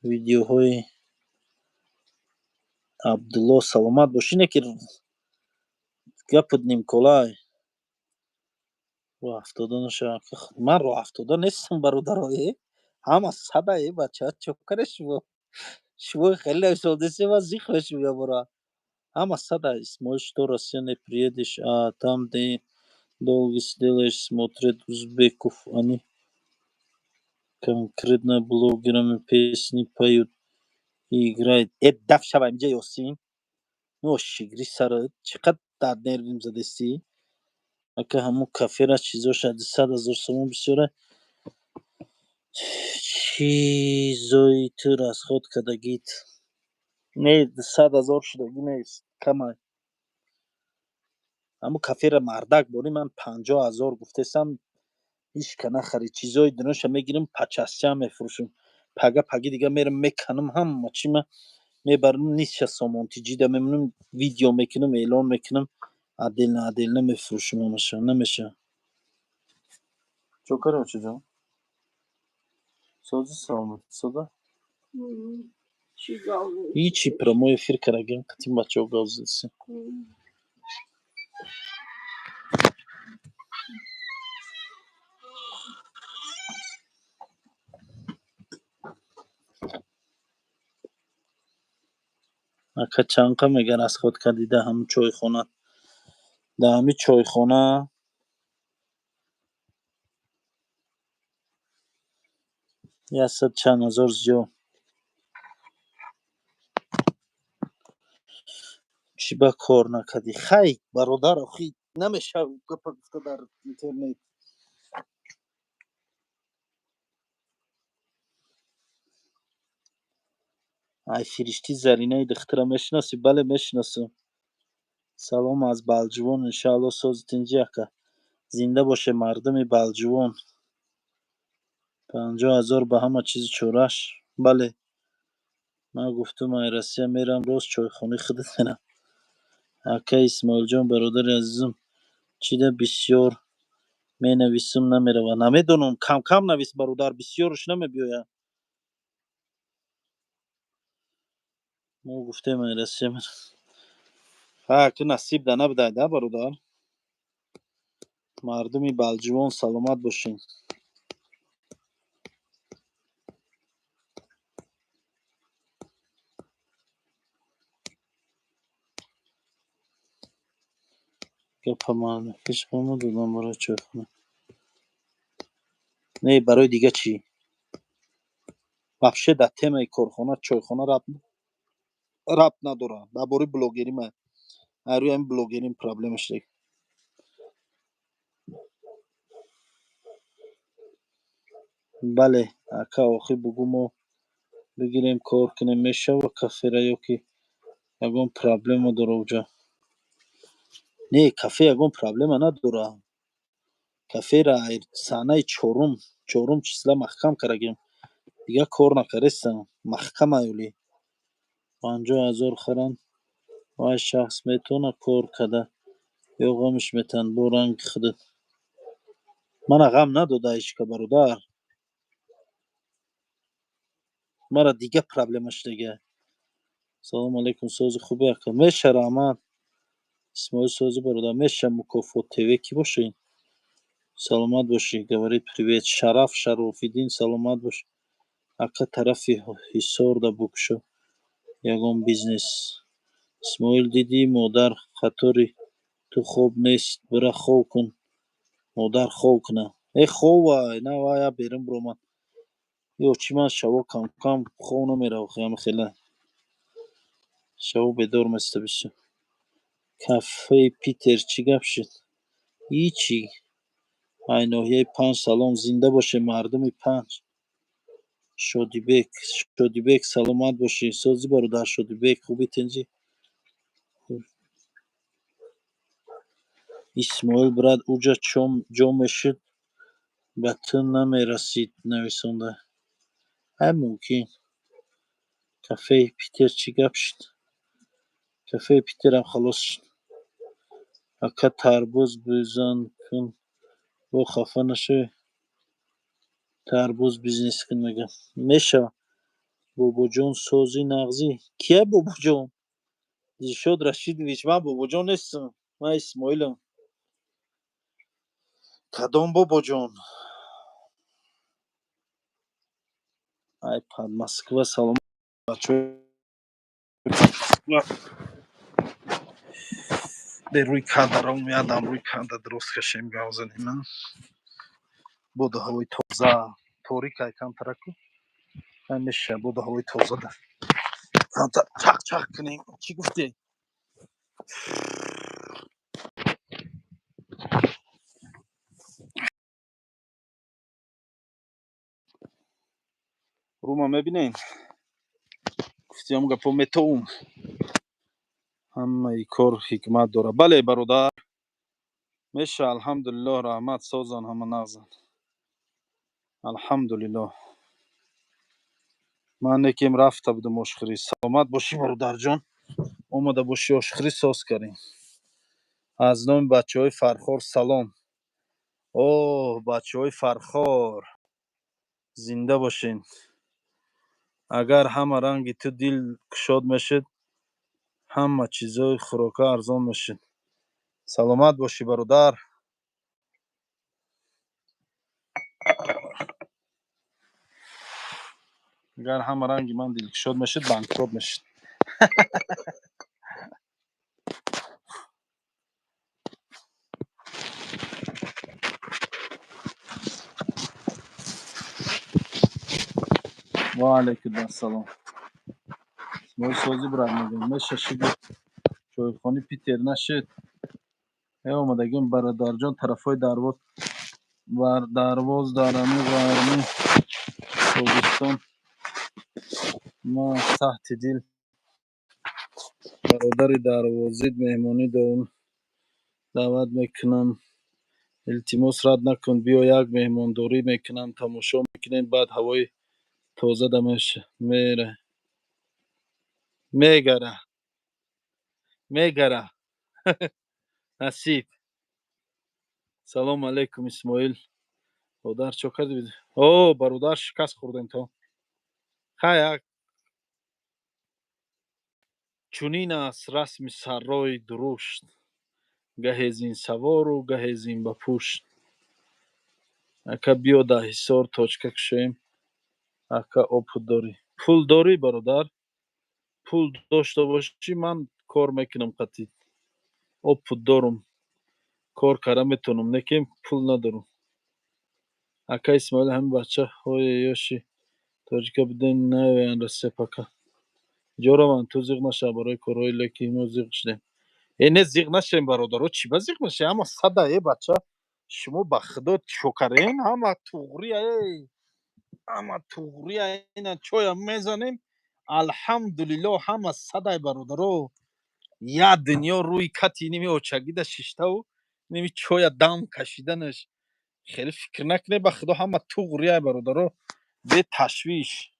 ویدیوهای عبدالله سلامت باشی نه که گپت نیم کلاه رو افتاده نشه من رو افتاده نیستم برادرای همه صده بچه ها چکر شما خیلی شده سه و زیخ بشو یا برا همه صده اسمش تو رسیه نپریدش там Долго сделаешь, смотрят узбеков, они конкретно блогерами песни поют и играют. Дав шавам инҷа ёсин. Ношигри сарат. Чақад дар нервим задасти. Ака ҳамун кафера чизош 100,000 сомон бисёра. Чизои ту расход кардагит. Не 100,000 шудаги нест. Камай. Ҳамун кафера мардак бори ман 50,000 гуфтесам. Ҳеч ка нахарид. Чизои дуноша мегирам пачасча мефурӯшам. Пага паги дига мерам меканам ҳама чима мебарам нисша сомон тиҷида мемонам видео мекунам эълон мекунам отдельно мефурӯшам ҳамаша намеша. Чё короче ҷон? Сози саломат сода? Ҳичи прямой эфир карагем қатин бачаҳо гав задасин. Ака чанқа мега расход кардида ҳамун чойхона. Да ҳамин чойхона 100 чанд ҳазор зиёд. Чӣ ба кор накардӣ? Хай бародар охӣ намешав гапа гуфта дар интернет. Ай фиришти Заринаи духтара мешиносӣ? Бале мешиносам. Салом аз Балҷувон. Иншалло сози тинҷи ака. Зинда боше мардуми Балҷувон. 50,000 ба ҳама чизи чораш. Бале. Ман гуфтам ай Россия мерам рост чойхонаи худат мерам. Ака Исмоилҷон бародари азизам чида бисёр менависам намерава. Намедонам кам навис бародар бисёрш намебиёяд. Мо гуфтем ай Россия мерам. Ака насиб да набудай да бародар. Мардуми Балҷувон саломат бошин. Гапа ман пешбама додам барои чойхона. Не барои дига чӣ? Вообще дар темаи корхона чойхона рабт надорад. Дар бораи блогерӣ ман ай рӯи ҳамин блогерӣ проблемаш дорем. Бале ака охир бугӯ мо бигирем кор кунем мешава кафера ё ки ягон проблема дора уҷа. Не кафе ягон проблема надорад. Кафера саҳнаи чорум числа маҳкам карагем. Дига кор накардестам. Маҳкам айёлӣ. 50,000 харам. Вай шахс метавонад кор карда ё ғамш метавонад бо ранги худат. Мана ғам надода ҳечка бародар. Мара дига проблемаш дега. Салом алейкум сози хубе ака. Меша раҳмат. Исмоил сози бародар меша мукофот ТВ ки бошед. Саломат бошӣ. Говорит привет. Шараф Шарофиддин саломат бош. Ака тарафи ҳисор да букшо. Ягон бизнес. Исмоил дидӣ модар қатори ту хоб нест. Бира хоб кун. Модар хоб куна. Ховай. На вай я берун биромад. Ё чӣ ман шаво кам хоб намеравам хела. Шаво бедор места бисёр. Кафеи Питер чӣ гап шуд? Ҳичи. Ай ноҳияи Панҷ салом. Зинда боше мардуми Панҷ. Шодибек саломат бошӣ. Сози бародар Шодибек хуби тинҷӣ? Исмоил брат уҷа ҷо мешуд ба ту намерасид нависонда. Ай мумкин. Кафеи Питер чӣ гап шуд? Кафеи Питерам халос шуд. Ака тарбуз бизан кун. Бо хафа нашавӣ. Тарбуз бизнес кун мегам. Мешавад. Бобоҷон сози нағзӣ. Кия Бобоҷон? Дилшод Рашидович. Ман Бобоҷон нестам. Ман Исмоилам. Кадом Бобоҷон? Айпад Москва салом бачаҳо. به روی کندر میادم روی کندر درست کشیم گازنیم بود هوای تازه تاریک کم ترکو همیشه بود هوای تازه در چق چق کنیم چی گفتی روما میبینین گفتیم گپو متوم همه ای کار حکمت داره بله برادر میشه الحمدلله رحمت سازن همه نغزن الحمدلله من یکیم رفته بودم آشخری سلامت باشی برادر جان اومده باشی آشخری ساز کردیم از نام بچه های فرخار سلام اوه بچه های فرخار زنده باشین اگر همه رنگی تو دل کشاد میشد همه چیزای خوراکه ارزان میشد سلامت باشی برادر اگر همه رنگی من دل کشاد میشد بانکروت میشد و علیکم السلام ما سازی برای میگم میشه شگی چایخانی پیتر نشد اومدگیم برادر جان طرفای دروازه و درواز دارمی و ارمی کوهستان ما تحت دل برادر دروازید مهمانی دعوت میکنم التماس رد نکن بیا یک مهمانداری میکنم تماشا میکنین بعد هوای تازه دمش میره میگره میگره نصیب سلام علیکم اسماعیل برادر چو کردی بید او برادر شکست خوردین تو خیر چونین است رسم سرای درشت گه زین سوار و گه زین به پشت اکا بیا ده حصار تاچکک شویم اکا آب داری پول داری برادر پول داشته باشی من کار میکنم قطعی آب دارم کار کردن میتونم لیکن پول ندارم اکا اسماعیل همین بچه های یاشی تاجیکا بدین نه رسه پکا جورا من تو زیغ نشه برای کارهای لیکی ما زیغ شدیم اینه زیغ نشیم برادر چی با زیغ نشه اما صده ای بچه شما به خدا چوکرین همه توغری ای اما توغری اینا چویا میزنیم الحمدلله همه صدای برادرو یا دنیا روی کتی نیمی اوچگیده ششته و نیمی چویا دم کشیدنش خیلی فکر نکنه به خدا همه توغری ای برادرو به تشویش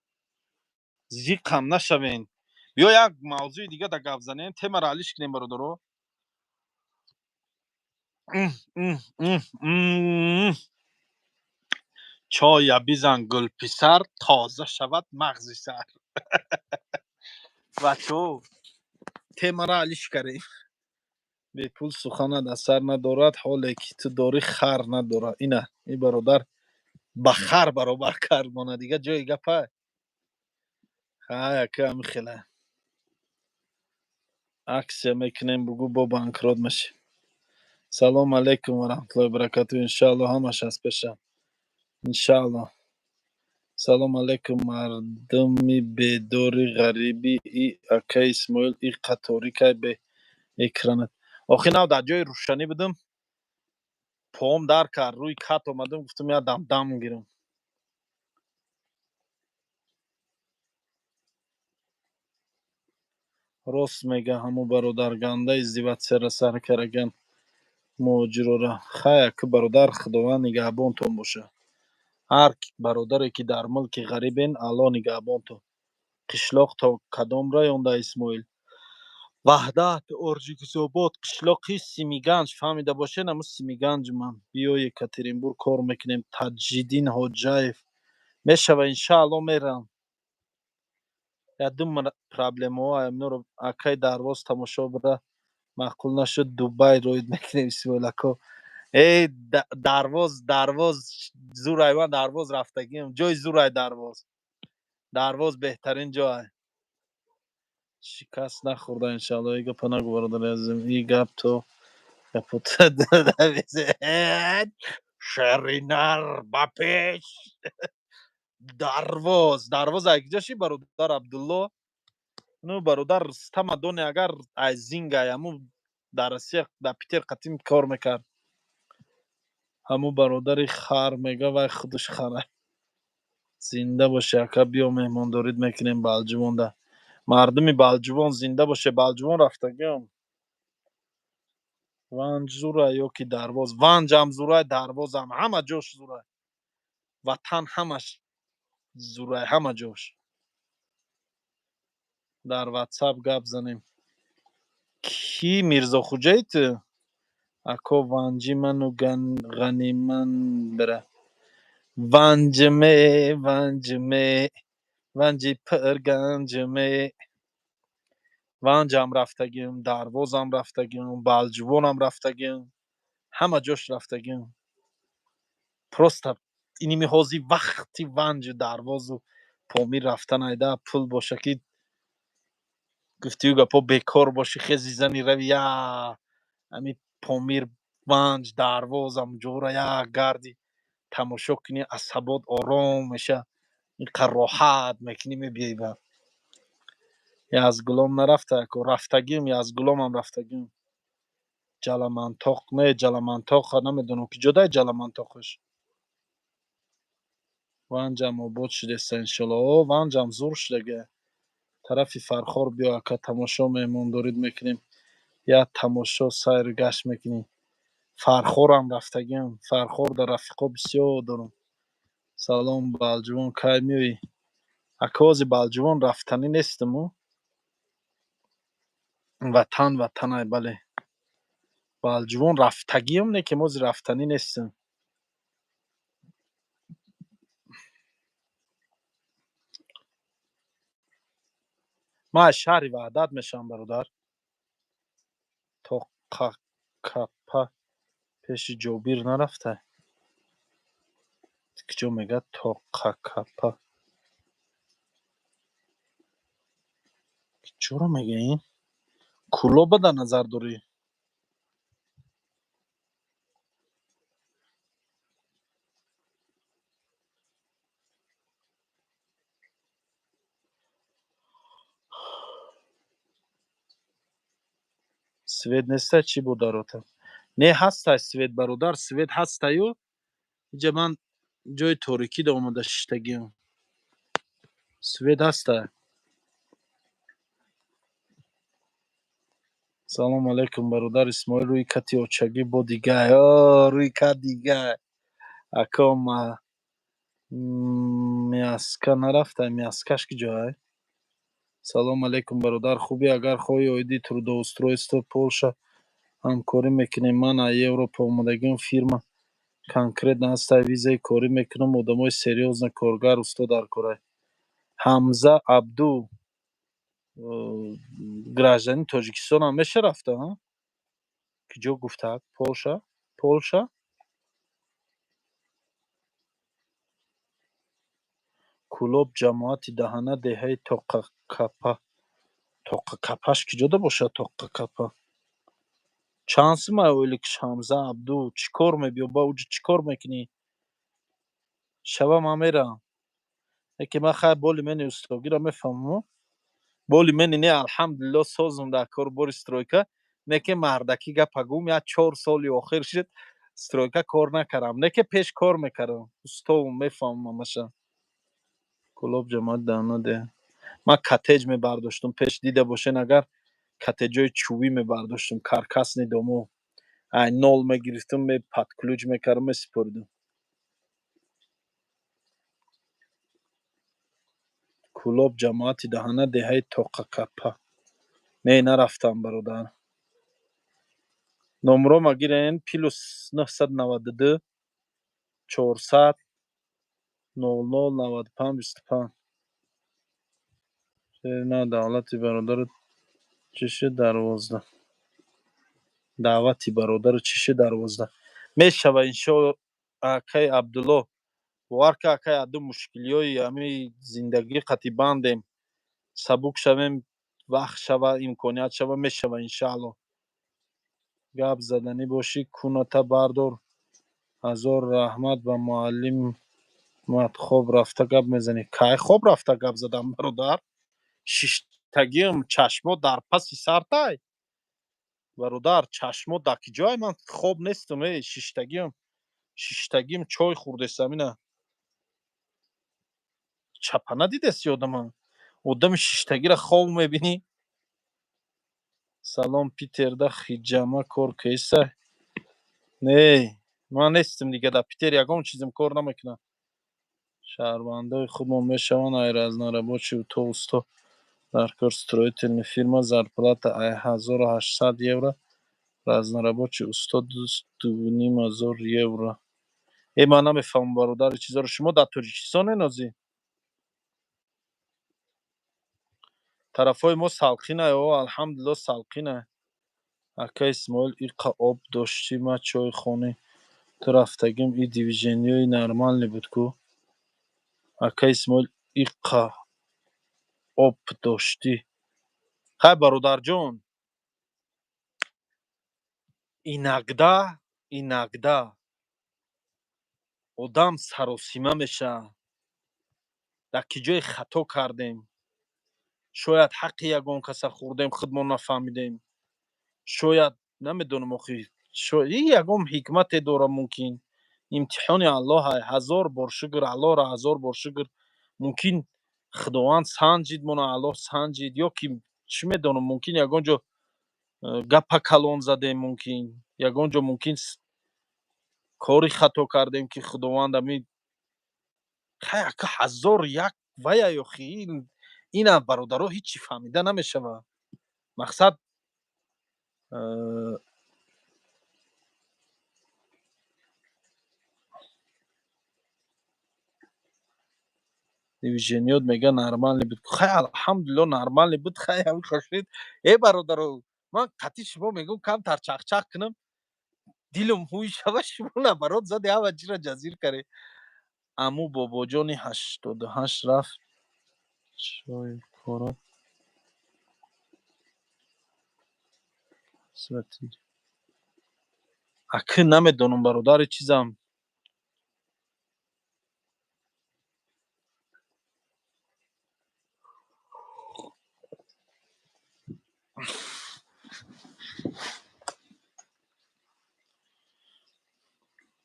زیق هم نشوین بیا یک موضوع دیگه در گپ زنیم تم را حلش کنیم برادرو چای بیزن گل پسر تازه شود مغزی سر بچو تم را حلش کردیم به پول سخن در سر ندارد حالی که تو داری خر نداره اینه این برادر با خر برابر کرد مانه دیگه جای گپه های که همی خیلی عکس میکنیم بگو با بانکرات میشه سلام علیکم و رحمت الله و برکاته انشاءالله همش از پیشم انشاءالله سلام علیکم مردمی بدوری غریبی ای اکا اسماعیل ای قطاری که به اکرانت آخی نو در جای روشنی بدم پام در کرد روی کت آمدم گفتم یا دم دم گیرم راست میگه همو برادر گنده ازدیوت سر سر کرگن موجرو را خیلی که برادر خداوند نگهبان تون باشه هر برادری که در ملک غریبین الله نگهبان تو قشلاق تا کدام را یونده اسماعیل وحدت ارجیکزوباد قشلاقی سیمیگنج فهمیده باشه نمو سیمیگنج من بیا یکاترینبور کار میکنیم تجدیدین حجایف میشه و انشاءالله میرم یا دوم پرابلم ها امنو رو اکای درواز تماشا بره معقول نشد دوبای روید میکنیم سیولکو ای درواز زور ایوان درواز رفتگیم جای زور ای درواز بهترین جای شکست نخورده انشاءالله ایگا پناه برادر عزیزم ای گپ تو Kaputt David Шеринар ба пеш дарвоз якҷаши бародар Абдулло ну бародар Рустам Адони агар аз зинга яму дар Россия дар Питер қатим кор мекард ҳаму бародари хар мега вай худаш хара зинда боше ака биё меҳмондорид мекунем Балҷувонда мардуми Балҷувон зинда боше Балҷувон рафтагиам ванҷ зурай ё ки дарвоз ванҷам зурай дарвозам ҳама ҷош зурай ватан ҳамаш зурай ҳама ҷош дар WhatsApp гап занем ки Мирзохуҷаит ако ванҷи ману ғаниман бира ванҷме ванҷи пирганҷме ванҷам рафтагим дарвозам рафтагим Балҷувонам рафтагим ҳама ҷош рафтагим просто иними ҳози вақти ванҷу дарвозу помир рафтан айда пул боша ки гуфтию гапо бекор боши хези зани рави я ҳами помир ванҷ дарвозам ҷора як гарди тамошо кунӣ асабот ором меша инқадр роҳат мекунӣ мебиёӣ ба Язгулом нарафта яко рафтагим Язгуломам рафтагим Ҷаламантоқ не Ҷаламантоқ намедонам ки ҷодаи Ҷаламантоқаш ванҷам обод шудеста иншоалло ванҷам зур шудага тарафи Фархор биё ака тамошо меҳмондорид мекунем я тамошо сайру гашт мекунем Фархорам рафтагим Фархор дар рафиқо бисёр дорам салом Балҷувон кай меоӣ акози Балҷувон рафтанӣ нестиму ватанай бале Балҷувон рафтагиам не ки мози рафтанӣ нестим ман аз шаҳри Ваҳдат мешавам бародар Тоқакапа пеши Ҷобир нарафта киҷо мегӯяд Тоқакапа киҷоро мегӯяд ин Кӯлоба дар назар дорӣ свет нестай чӣ бодарота не ҳастай свет бародар свет ҳастаю иҷа ман ҷои торикида омада шиштагиам свет ҳастай салому алайкум бародар Исмоил рӯи кати очагӣ бо дигай рӯи кат дигай ако мяска нарафтай мяскаш киҷоай салому алайкум бародар хубӣ агар хоҳӣ оиди трудоустройство Полша ҳамкорӣ мекунем ман аз Европа омадагим фирма конкретно ҳастай визаи корӣ мекунам одамои серьёзна коргар усто дар корай Ҳамза Абду гражданин Тоҷикистонам меша рафта киҷо гуфтак Полша Кӯлоб ҷамоати даҳана деҳаи Тоқакапаш киҷода бошад Тоқакапа чанд сумай оиликиш Ҳамза Абду чӣ кор мебиё ба уҷа чӣ кор мекунӣ шаба ман мерам яке ман хай боли мени устогиро мефаҳмам боли мени не алҳамдулилло созум дар корбори стройка неке мардакӣ гапа гӯм як 4 соли охир шуд стройка кор накардам неке пеш кор мекардам устовум мефаҳмам ҳамаша Кӯлоб ҷамоати даҳана деҳа ман коттедж мебардоштам пеш дида бошен агар коттеҷои чӯбӣ мебардоштам каркасни домо ай нол мегирифтам падключ мекардам месупоридам Кӯлоб ҷамоати даҳана деҳаи Тоқакапа не нарафтам бародар номерома гирен +992 400 00 95 25 шерина давлати бародару чиши 12 даъвати бародару чиши 12 мешава иншоалло акай Абдулло бовар ка акай аду мушкилиёи ҳамаи зиндагӣ қати бандем сабук шавем вақт шава имконият шава мешава иншаалло гап заданӣ бошӣ куната бардор ҳазор раҳмат ба муаллимат хоб рафта гап мезанӣ. Кай хоб рафта гап задам бародар? Шиштагим чашмот дар паси сартай? Бародар чашмот дар ки ҷой? Ман хоб нестам. Шиштагим чой хӯрдестам ина. Чапа надидест ёдама? Одами шиштагиро хоб мебинӣ? Салом Питер да хиҷама кор кеса? Не, ман нестам дига да Питер ягон чизам кор намекунад. Шаҳрвандои худмон мешаванд айразнарабочи то усто дар кор строительная фирма зарплата 1800 евро разнарабочий усто 2500 евро. Ман намефаҳмам бародар чизоро. Шумо дар Тоҷикистон менозӣ? тарафҳои мо салқинае. Алҳамдулилло салқинае. Ака Исмоил иқа об доштӣ ма чойхонӣ ту рафтагим и дивиженияи нормални буд ку. Ака Исмоил иқа об доштӣ. Хай бародарҷон, инагда одам саросима мешавад. дар ки ҷое хато кардем. Шояд ҳаққи ягон каса хӯрдем, худмон нафаҳмидем. Шояд намедонам охи ин ягон ҳикмате дорад мумкин. Имтиҳони Аллоҳай. ҳазор бор шукр Аллоҳро ҳазор бор шукр. Мумкин Худованд санҷид, моно Аллоҳ санҷид, ё ки чӣ медонам, мумкин ягон ҷо гапа калон задем, мумкин ягон ҷо мумкин кори хато кардем ки Худованд амин хай ака ҳазор як ваяй охи ина бародаро ҳичи фаҳмида намешавад. Мақсад дивижениёт мега нормални буд. Хай алҳамдулилло нормални буд. Хай ҳамин хошид. Бародаро, ман қатъи шумо мегӯм камтар чахчах кунам. Дилум ҳуй шава, шумо набарот зади ҳаваҷира ҷазир каре. Аму бобоҷони 88 рафт чой кора ака намедонам бародари чизам.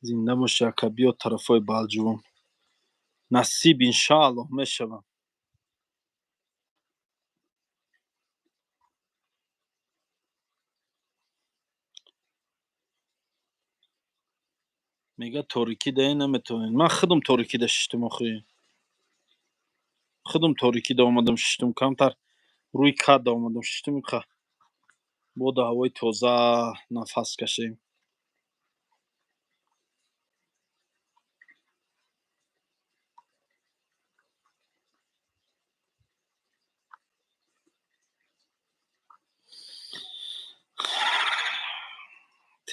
Зинда боши ака, биё тарафҳои Балҷувон. Насиб иншааллоҳ мешавад. Мега торикӣ да наметавонед. Ман худам торикӣ да шиштам охи. Худам торикӣ да омадам шиштам. Камтар рӯи кат да омадам шиштам. Иқа боду ҳавои тоза нафас кашем.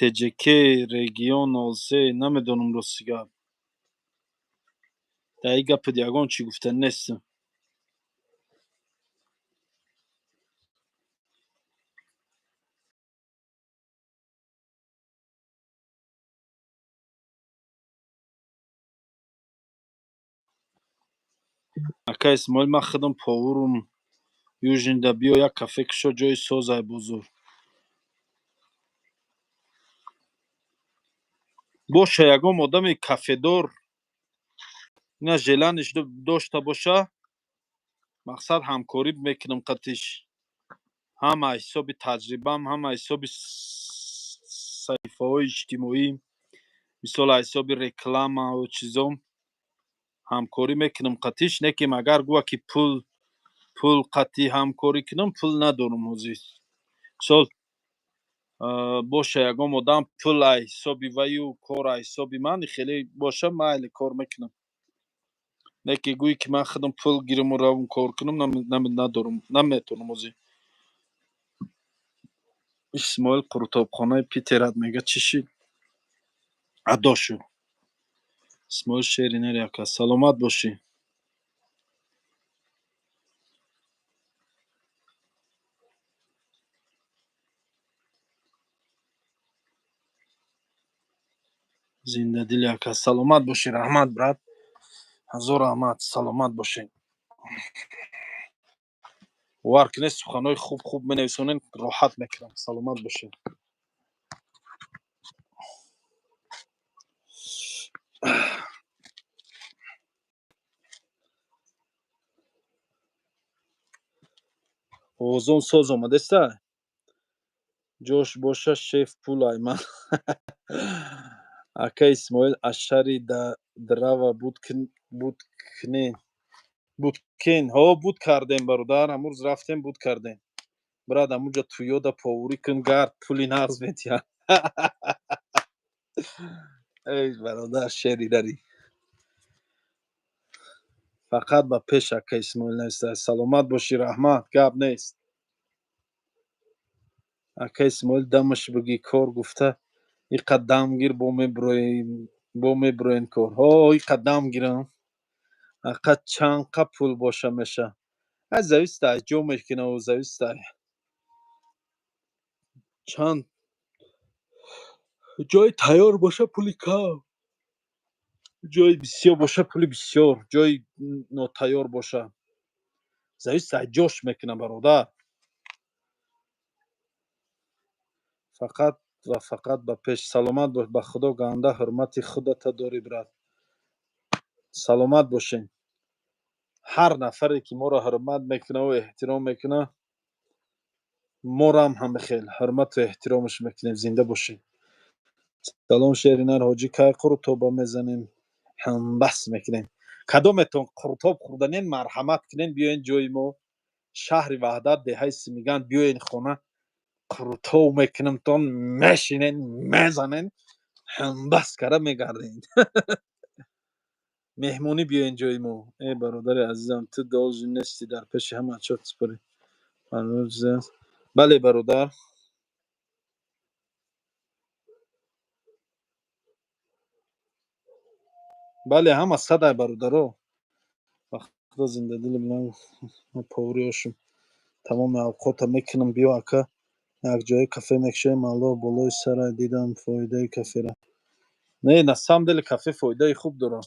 ТЖК регион 03 намедонам рости гап. Дар ин гапат ягон чӣ гуфтанӣ нестам. Ака Исмоил, ман худам повурум южнида. Биё як кафе кушо, ҷои созай бузур. Боша ягон одами кафедор ина желаниш дошта боша. Мақсад ҳамкорӣ мекунам қатиш. ҳам аз ҳисоби таҷрибам, ҳам аз ҳисоби саҳифаҳои иҷтимоӣ, мисол аз ҳисоби рекламаву чизом ҳамкорӣ мекунам қатиш. Не ки магар гӯя ки пул қатъи ҳамкорӣ кунам, пул надорам ҳозир. Мисол боша ягон одам пул аз ҳисоби ваю, кор аз ҳисоби ман хеле боша, майли кор мекунам. Не ки гӯӣ ки ман худам пул гириму равам кор кунам, надорам, наметавонам ҳозир. Исмоил қуртобхонаи Питерат мега чӣ шид? Адо шу. Исмоил Шеринер ака, саломат бошӣ. زنده دل یکا سلامت باشی رحمت برات هزار رحمت سلامت باشین ورک نیست سخنای خوب منویسونین راحت میکنم سلامت باشین اوزون ساز اومده است جوش باشه شیف پول ایمن اکا اسماعیل اشاری دروا بودکین ها بود کردیم برادر امروز رفتیم بود کردیم براد اموجا تویودا پاوری کن گرد پولی نغز میتیا ای برادر شیری داری فقط با پیش اکا اسماعیل نیست سلامت باشی رحمت گب نیست اکا اسماعیل دمش بگی کار گفته ای قدم گیر با میبروین کار ها ای قدم گیرم اکا چند قد پول باشه میشه از زویسته جو میکنه و زویسته چند جای تیار باشه پولی کم جای بسیار باشه پولی بسیار جای ناتیار باشه زویسته جوش میکنه برادر فقط و فقط به پیش سلامت باش به خدا گنده حرمت خودت داری برات سلامت باشین هر نفری که ما را حرمت میکنه و احترام میکنه ما را هم خیلی حرمت و احترامش میکنیم زنده باشین سلام شیرینر حاجی که قرطوبه میزنیم هم بس میکنیم کدومتون قرطوب خوردنین مرحمت کنین بیاین جای ما شهر وحدت دهیس میگن بیاین خونه قرطوب میکنیم تون میشینین میزنین هم بس کرده میگردین مهمونی بیاین جای ما ای برادر عزیزم تو دالجی نیستی در پیش همه چات سپری بله برادر بله همه صدای برادرو وقتا زنده دل بلند پاوری هاشم تمام اوقات میکنم بیا اکا یک جای کافه میکشیم الله بالای سر دیدم فایده کافه را نه نه سام دل کافه فایده خوب داره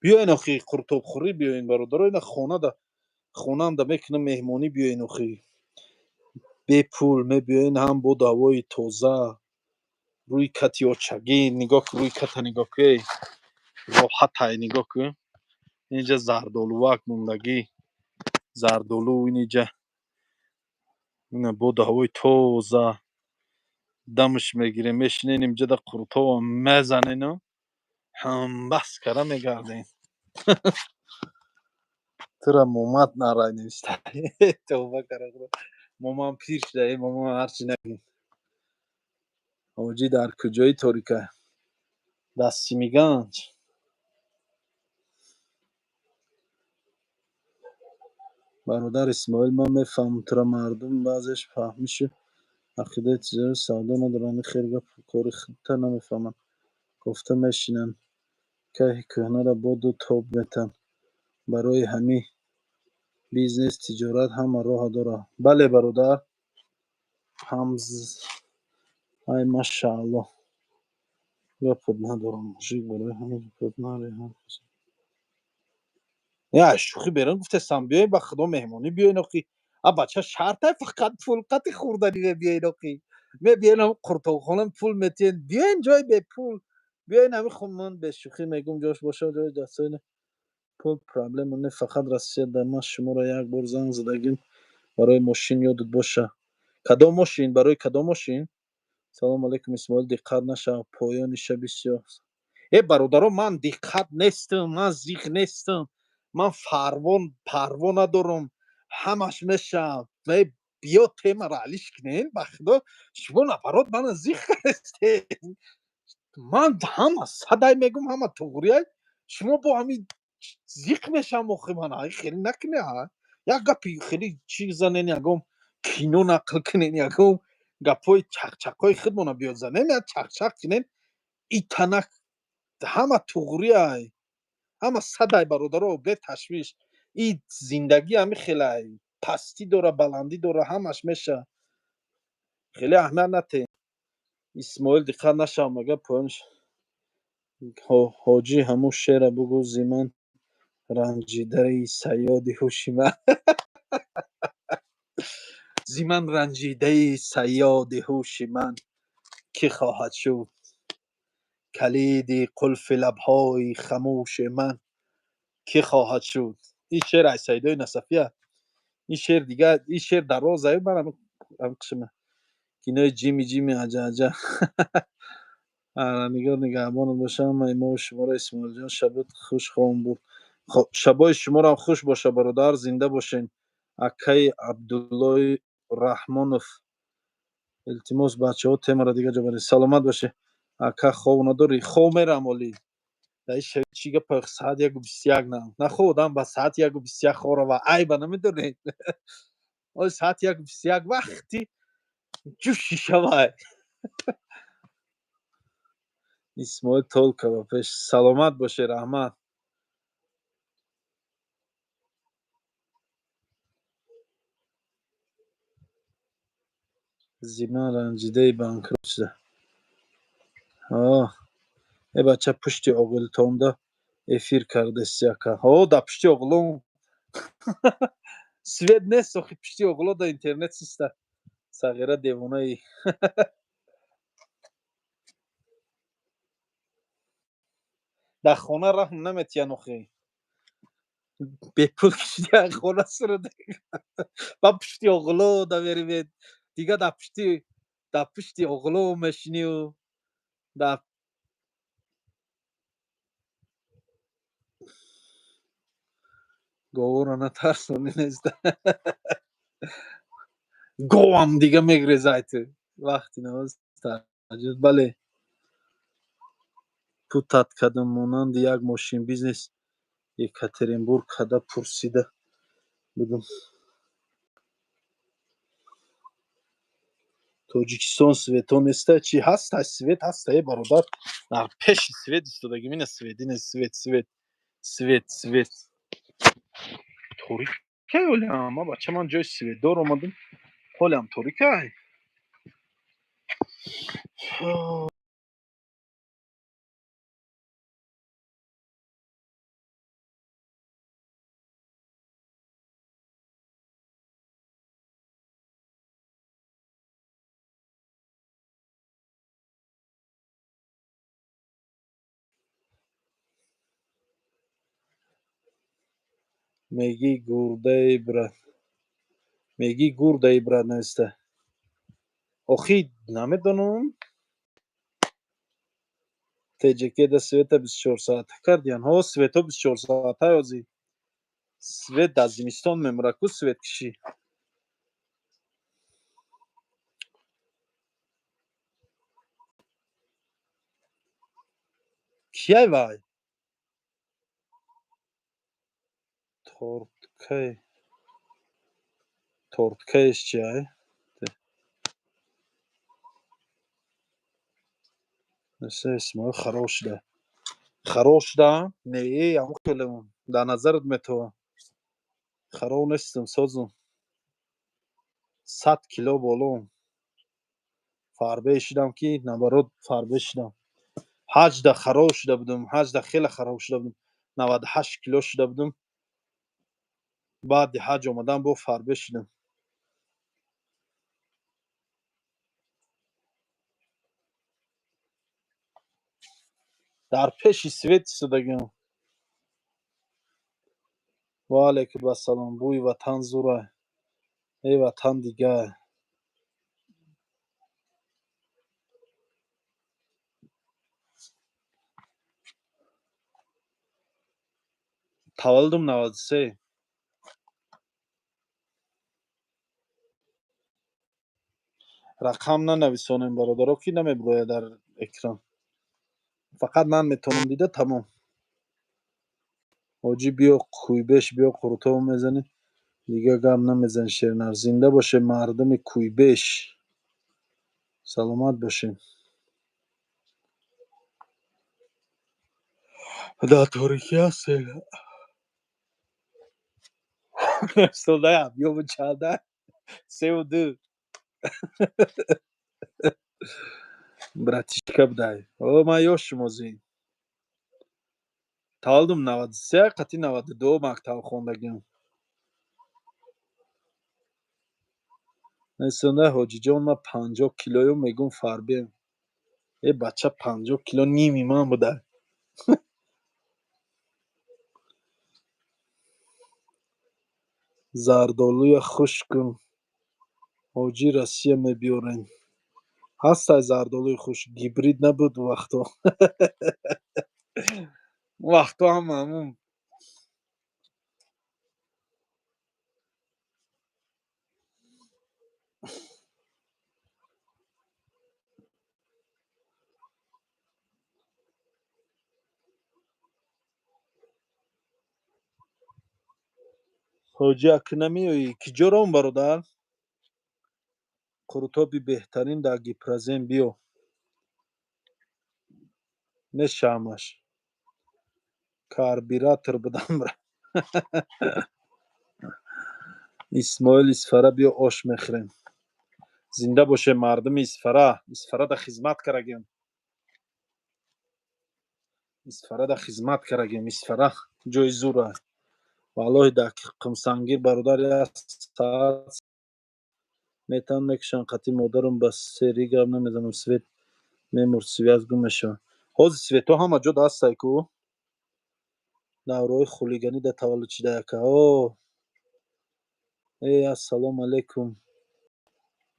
بیاین اخی قرطوب خوری بیاین برادر اینا خونه هم دا میکنم مهمانی بیاین اخی بی پول می بیاین هم بود هوای تازه روی کتی چگی نگاه که روی کت نگاه که راحت های نگاه که اینجا زردالوک موندگی زردالو اینجا این بود هوای تازه دمش میگیره میشینین اینجا دا قرطوب میزنین هم بس کرده میگردین ترا مومت نرای نوشته توبه کرده مامان پیر شده مامان هرچی نگیم حاجی در کجای تاریکه دستی میگنج برادر اسماعیل من میفهم ترا مردم بعضش فهمیشه عقیده تجارت سودا ندارن خیلی کاری خودتا نمیفهمن گفته میشینن که کهنه را با دو تاب میتن برای همی بیزنس تجارت همه راه داره بله برادر همز ای ماشاءالله یا پود ندارم جیگ برای همین پود نره هم یا شوخی بیرون گفتستم بیاین با خدا مهمانی بیاین اخی بچه شرطه فقط پول قطی خوردنی بیاین اخی می بیاین هم قرطو خانم پول میتین بیاین جای به پول بیاین همین خود من به شوخی میگم جاش باشه جای دستین پول پرابلم نه فقط رسید در من شما را یک بار زنگ زدگیم برای ماشین یادت باشه کدام ماشین برای کدام ماشین سلام علیکم اسماعیل دقت نشه پایان شب بسیار برادران من دقت نیستم من زیغ نیستم من پروا ندارم همش میشم بیا تیمه را علیش کنین بخدا شما نفرات من زیغ هستین من همه صدای میگم همه توغریه شما با همین زیغ میشم مخی من خیلی نکنه یک گپی خیلی چیز زنین یکم کینو نقل کنین یکم گپای چقچقای خودمون بیاد زنین یا چقچق کنین ای تنک همه توغریه همه صدای برادرها به تشویش این زندگی همه خیلی پستی داره بلندی داره همش میشه خیلی اهمیت نده. اسماعیل دقت نشم مگه پایینش حاجی همون شعر بگو زیمن رنجیده صیاد هوشمند. زیمن رنجیده صیاد هوشمند که خواهد شد کلید قلف لبهای خموش من که خواهد شد. این شعر از سیدای نصفیه. این شعر دیگه این شعر در راز زایی برم هم قسمه کینای جیمی جیمی عجا عجا. نگاه نگهبان باشم. ایما و شما را اسماعیل جان شبت خوش خواهم بود. خب شبای شما را هم خوش باشه برادر. زنده باشین. اکای عبدالله رحمانوف التماس بچه ها تیم را دیگه جا برید. سلامت باشه اکا. خواب نداری؟ خواب میرم ولی در این شبیه چی گپ ساعت 1:21 نه خودم با ساعت 1:21 خوره و عیبه نمیدونید. ساعت 1:21 وقتی جوشی شوه. اسماعیل تولکه و پیش سلامت باشه. رحمت. زیمان رنجیده بانکروت شده. ای بچه پشتی اغل تونده افیر کرده سیاکه. در پشتی اغلون سوید نیست اخی. پشتی اغلو در اینترنت سیسته صغیره دیوانه ای. در خانه رحم نمیتین اخی. به پول کشیدی از خانه سر دیگه با پشتی اغلو در بریم دیگه. در پشتی اغلو مشینی و در گوه رو نترسونی نیست. گوه هم دیگه میگریزای تو وقتی نواز تجد. بله پوتت کدم مانند یک ماشین بیزنس یکاترینبورگ کده پرسیده بودم. توجیکستان سویتون است. چی هست؟ سویت هست ای برادر. در پیش سویت ایستادگی مینه. سویدین سویت توریکه اولی ما بچه من جای سویت دار اومدیم حالی هم توریکه. میگی گورده برد نیسته آخی نمیدونم. تجیکه ده سویت 24 ساعته کردین. سویت ها 24 ساعته یازی. سویت در زمستان میموره کو سویت کشی. کیه وای؟ تورتکهش چیه؟ مثل اسمه خراش ده نه همون خیلی در نظرت میتوه. خراب نیستم سازم 100 کیلو بالام فربه شدم که نبرد فربه شدم. حج ده خراب شده بودم. حج ده خیلی خراب شده بودم. 98 کیلو شده بودم. بعد حج آمدم با فربه شدم. در پیش سویت ایستادگیم. و علیکم السلام. بوی وطن زوره. ای وطن دیگه. تولدم 93. رقم ننویسانیم برادرها کی نمیبروید در اکران. فقط من میتونم دیده تمام. حاجی بیا کویبش بیا قروتو میزنی دیگه گم نمیزن. شیرنر زنده باشه مردم کویبش. سلامت باشین. در تاریکی هستی سوله هم یا بچه 3 و 2 Братишка бдай. О, man yoshim o'zing. Тавалдым 93, qati 92 maktab xo'ndagim. Nesunda hojijon man 50 kiloyum megum farbem. E bacha 50 kilo nimi man buda. Zardoluya xushkun. Hoji Rossiya mebiyoren. Hasta zardoluy xush gibrid nabud vaqto. Vaqto ham mamnun. Hoji aknamiyoyi kijoron barodar. Qurtobi behtarin dar giprazem biyo. Ne shamash. Karbiratör budam bra. İsmail İsfara biyo osh mekhrem. Zinda boshe mardum İsfara. İsfara da xizmat karagim. İsfara da xizmat karagim. İsfara joy zura. Vallahi da qimsangir barodar ya saat metan mekşan qati modarum bas serigam nemidanam svet memur связгу мешавам. Ҳозир светҳо ҳама ҷо дастай ку давраҳои хулиганӣ дар таваллудшида яка. Ассалому алайкум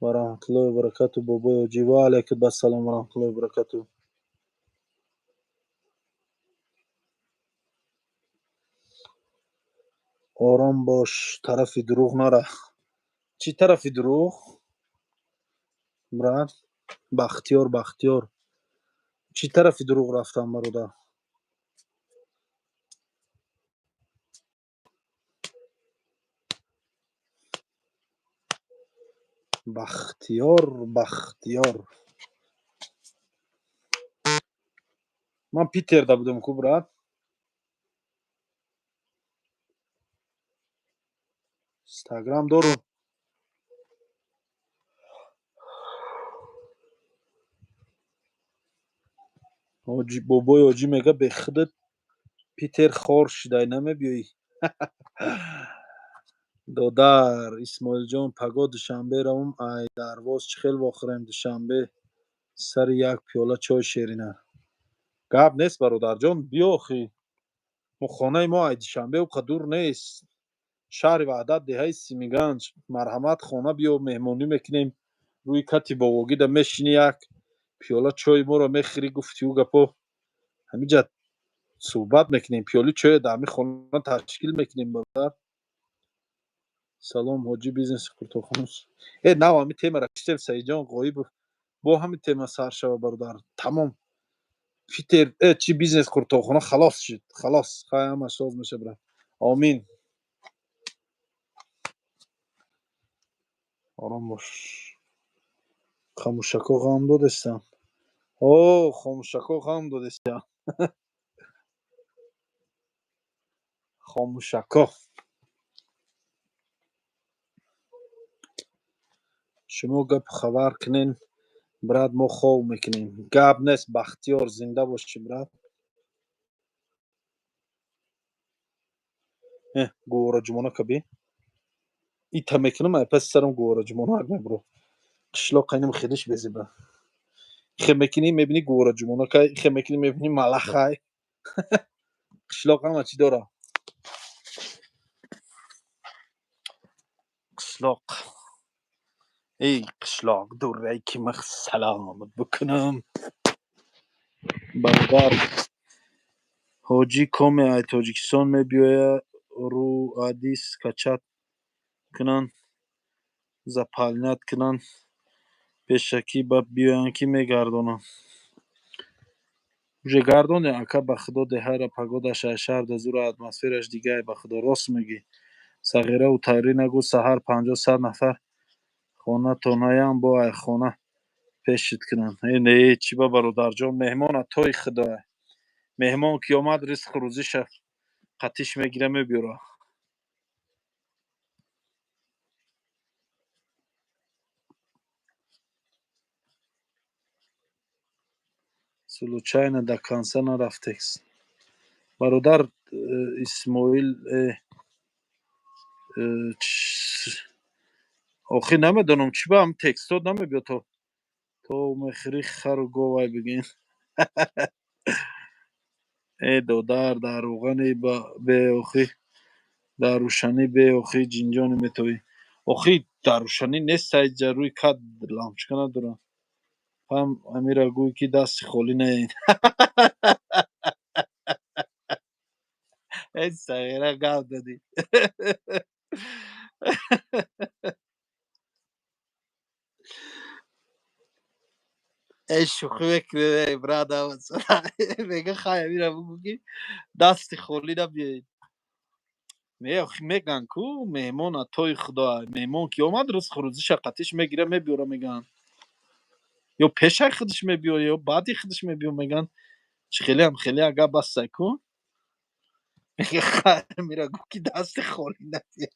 ва раҳматуллоҳи ва баракату бобои ҳоҷӣ. Ва алайкум ассалом ва раҳматуллоҳи ва баракату. ором бош, тарафи дурӯғ нара. Чӣ тарафи дурӯғ? Брат Бахтиёр чӣ тарафи дурӯғ рафтам бародар? Бахтиёр. Ман Питерда будам ку брат. Инстаграм дорум. бобои ҳоҷӣ мега бехудат Питер хор шидай намебиёӣ. додар Исмоилҷон паго душанбе равум ай дарвоз чӣ хел вохӯрем душанбе сари як пиёла чой шерина. Гап нест бародарҷон, биё охӣ. Мо хонаи мо ай душанбе оқа дур нест. Шаҳри ваҳдат, деҳаи Симиганҷ. Марҳамат, хона биё, меҳмонӣ мекунем. Рӯи кати бовогида мешинӣ, як пиёла чои моро мехӯрӣ, гуфтигӯ гапо. Ҳамиҷа суҳбат мекунем, пиёли чое дар ҳамин хона ташкил мекунем бародар. Салом, ҳоҷӣ бизнеси Қуртохона. Нав ҳамин темаро киштем Саидҷон ғоибов. Бо ҳамин тема сар шава бародар. Тамом. Питер чӣ бизнес Қуртохона халос шуд. Халос. Хай ҳама соз меша брат. Амин. Ором бош. Хамушако ғам додестанд. Хамушако ғам додестанд. Хамушако. шумо гап хабар кунен брат, мо хов мекунем. Гап нест. Бахтиёр зинда бошӣ брат. гувораҷумона каби ита мекунам ай паси сарам гувораҷумона ак мебро. қишлоқ айнам хидиш бези брат. ихе мекунӣ мебинӣ гувораҷумона кай, ихе мекунӣ мебинӣ малахай. қишлоқ ҳама чӣ дора. қишлоқ. ای قشلاق دوره که مخ سلامت بکنم برادر حاجی کام ای تاجیکستان میبیایه رو حدیث کچت کنن زپالنت کنن پیشکی با بیاین که میگردونن уже гардоне ака ба худо деҳара пагодаш ай шаҳр дазура атмосфераш дигай ба худо рост мегӣ сағираву тайрӣ нагӯ саҳар 50-100 нафар хона тонаям бо ай хона пешит кунанд. Не чӣ ба бародарҷон, меҳмон атои худоя. Меҳмон ки омад ризқу рӯзиша қатиш мегира мебиёра. случайно до конца нарафт текст. Бародар исмоил охи намедонам чӣ ба ҳам текстҳо намебиёд то мехӯри хару говай бигин. додар дар рӯғани беохӣ дар рӯшанӣ беохӣ ҷинҷони метоӣ. Охи дар рӯшанӣ нестай ҷа рӯи кат лампочка надорам. Ҳам амира гӯй ки дасти холӣ наед. сағира гап додӣ. шӯхӣ мекунед брада. Мега хай амира бигӯ ки дасти холӣ набиёед. Меган ку меҳмон атои худо. Меҳмон ки омад рӯз хурӯзиша қатиш мегира мебиёра меган. ё пешаи худиш мебиёр ё баъди худиш мебиёр меган. Чӣ хеле гап бастай ку. Мега хай амира гӯ ки дасти холӣ набиёд.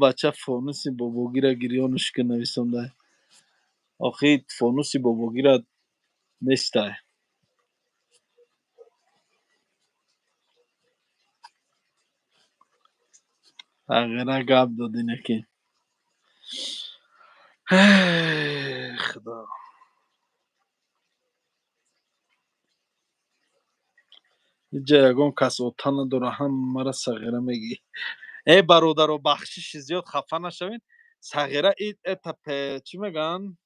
бача фонуси бобогира гирёнушка нависондай. Охи фонуси бобогира нестай. тағира гап додинеки. худо. иҷа ягон кас ота надора ҳамаро сағира мегӣ. бародаро бахшиши зиёд хафа нашавед. Сағира это чӣ меган?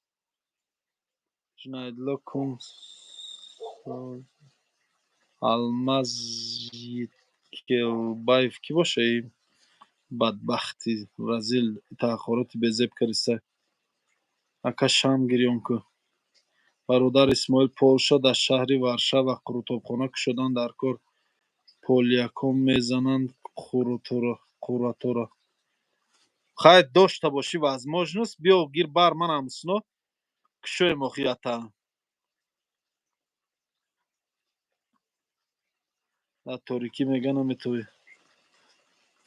Жунайдло кун алмазкелбаев ки боша ин бадбахти разил таъхуроти безебка риста. ака шам гирён ку. бародар исмоил Полша дар шаҳри Варшава қурутобхона кушоданд дар кор полякон мезананд қуратора. Хай дошта бошӣ возможност биё гир бар ман амусно кушоем охи ята. дар торикӣ мега наметавӣ.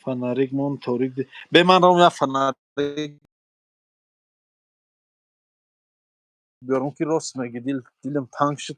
Фонарик мон торик бе ман ром я фонарик биёрам ки рост меги дилам танг шуд.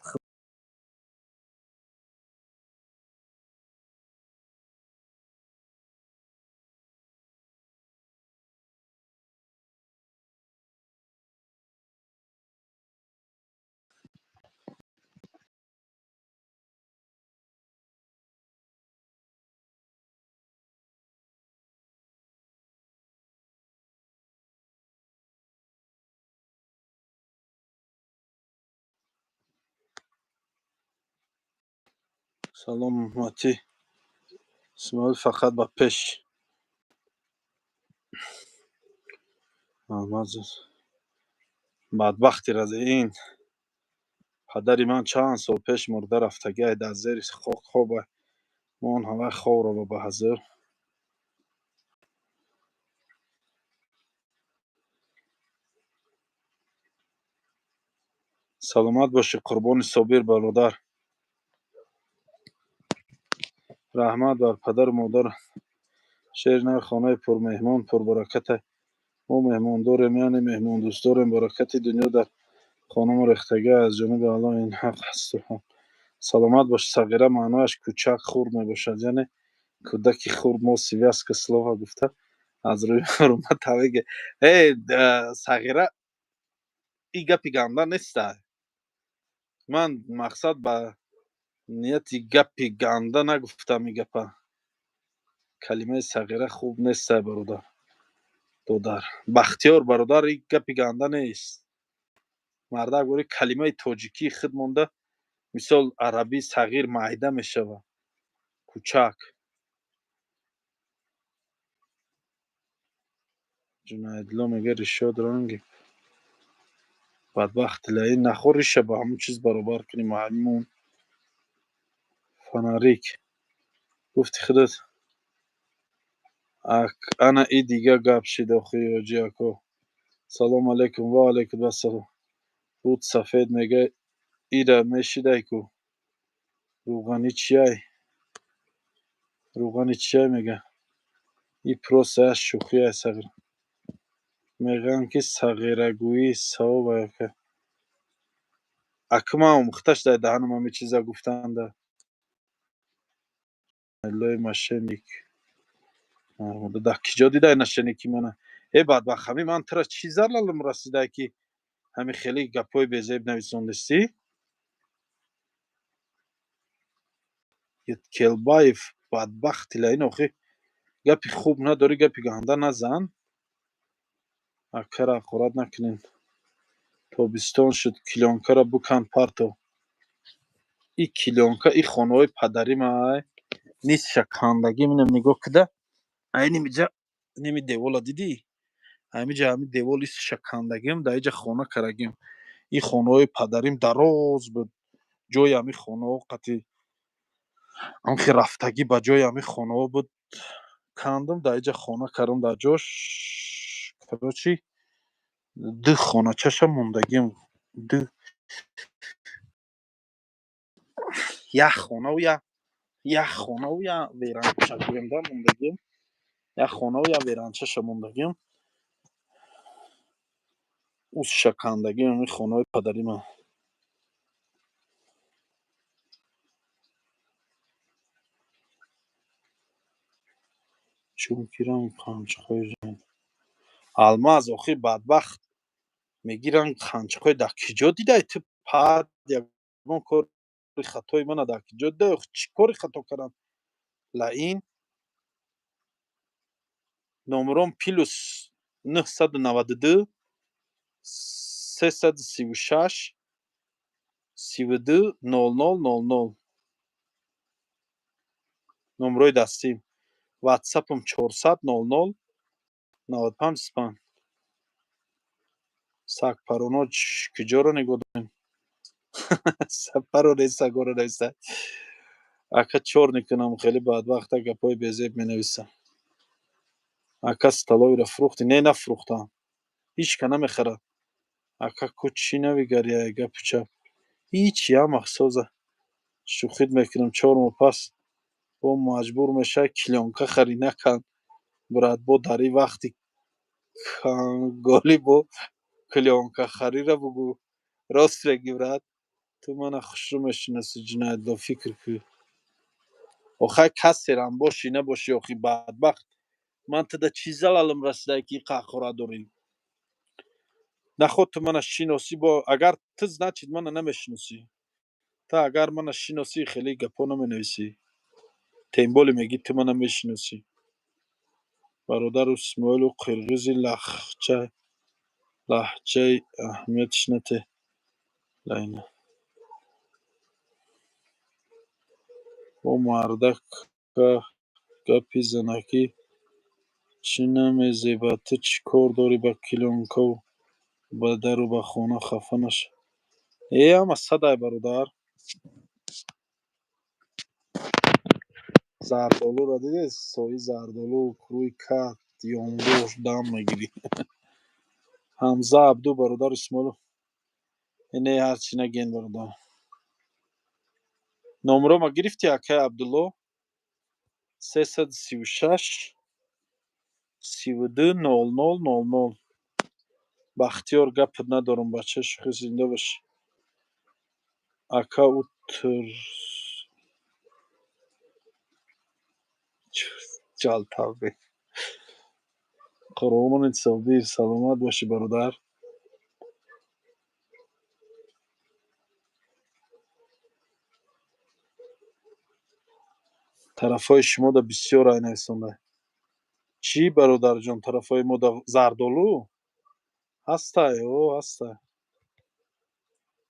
саломатӣ. исмоил фақат ба пеш. бадбахти разин. падари ман чанд сол пеш мурда рафтагиай дар зери хок хобай. мон ҳавай ховро ба баҳзор. саломат бошӣ қурбони собир бародар. раҳмат бар падару модарат. шернаи хонаи пурмеҳмон пурбаракате. мо меҳмондорем яъне меҳмондӯстдорем. баракати дунё дар хонамо рехтагиай аз ҷониби Аллоҳ ин ҳақ асту. саломат бош. сағира маънояш кӯчак хурд мебошад. яъне кӯдаки хурд. мо связка слова гуфта аз рӯи ҳурмат ҳавеге. сағира и гапи ганда нестай. ман мақсад ба нияти гапи ганда нагуфтам. и гапа калимаи сағира хуб нестай бародар. додар бахтиёр бародар и гапи ганда нест. мардак бори калимаи тоҷикии худ монда. мисол арабӣ сағир майда мешавад. кӯчак. ҷунайдло мега ришод ранги. бадбахт лаин нахо риша ба ҳамон чиз баробар кунӣ маймун. фонарик гуфти худат. ана и дига гап шид охи ҳоҷи ако. салом алейкум. ва алейкум ассалом. руд сафед мега ира мешидай ку. рӯғани чияй мега. и просто яш шӯхияй сағира. мегӯянд ки сағирагӯӣ савобай ака. акма омӯхташ дар даҳанам ҳамин чиза гуфтанда. аллои мошенник. дар киҷо дидай нашеники мана. Бадбахт, ҳамин ман тара чӣ залалам расидай, ки ҳамин хеле гапҳои безеб нависондистӣ? Келбаев бадбахти лаин, охи гапи хуб надорӣ, гапи ганда назан. Акара ҳақорат накунед. Тобистон шуд, килёнкаро буканд парто. И килёнка, и хонаҳои падаримай низ шакандагӣ мине нигоҳ кида. Ай нимиҷа ними девола дидӣ? Ҳамиҷа ҳамин девол ис шакандагим, дар иҷа хона карагим. И хонаҳои падарим дароз буд. Ҷои ҳамин хонаҳо қатъи ҳамхи рафтагӣ ба ҷои ҳамин хонаҳо буд. Кандум, дар иҷа хона кардум дар ҷош. Короче, ду хоначаша мондагим. Ду як хонаву як хонаву як веранча гӯемда мондагим. Як хонаву як веранчаша мондагим. Уз шакандагим ҳамин хонаҳои падарима. Чун ранг қанҷиқҳои ранг алмаз, охи бадбахт мегӣ ранг қанҷиқҳои дар киҷо дидай ту? Пад ягон кори хатои мана дар киҷо дидай? Охи чӣ кори хато кардам? Лаин номером плюс 992 336 32 0000. номерои дастим. ватсапам 400 00 95 25. Сагпаруно куҷоро нигоҳ дорем? Сагпаруно сагоро нависад. Ака чор мекунам, хеле бадбахта гапҳои безеб менависад. Ака столовиро фурӯхтӣ? Не, нафурӯхтам. Ҳичка намехарад. Ака ку чӣ навигария гапу чап? Ҳичи ҳама соза. Шӯхид мекунам, 4 моҳ пас бо маҷбур мешавад килёнка харид. Накан брат, бо дар ин вақти канголӣ бо килёнкахарира бугӯ. Рост мегӣ брат? Ту мана хушрӯ мешиносӣ, ҷиноят бо фикр кӯ. Охай касерам бошӣ набошӣ, охи бадбахт. Ман тада чӣ залалам расидай, ки қаҳқора дорӣ? Наход ту мана шиносӣ, бо агар ту значит мана намешиносӣ. Ту агар мана шиносӣ, хеле гапҳо наменависӣ. Тем боле мегӣ ту мана мешиносӣ. Бародару Исмоилу қирғизи лаҳҷаи аҳамияташ нате. Лайна. Бо мардака гапи занакӣ чӣ намезебад? Ту чӣ кор дорӣ ба килёнкаву ба дару ба хона хафа наша. Ҳама садай бародар. Зардолуро дидед? Сои зардолу рӯи кат ёнбош дам мегирӣ. Ҳамза Абду бародару Исмоилу. Не ҳарчи нагӯен бародар. Номерома гирифтӣ акаи Абдулло? 336 32 0000. Бахтиёр гапат надорам, бача шухи зинда бошӣ. Ака утр ҷалтавбе. Қурбони Собир, саломат бошӣ бародар. Тарафҳои шумода бисёр ай нависонда. Чӣ бародарҷон, тарафҳои мода зардолу? Ҳастай, ҳастай.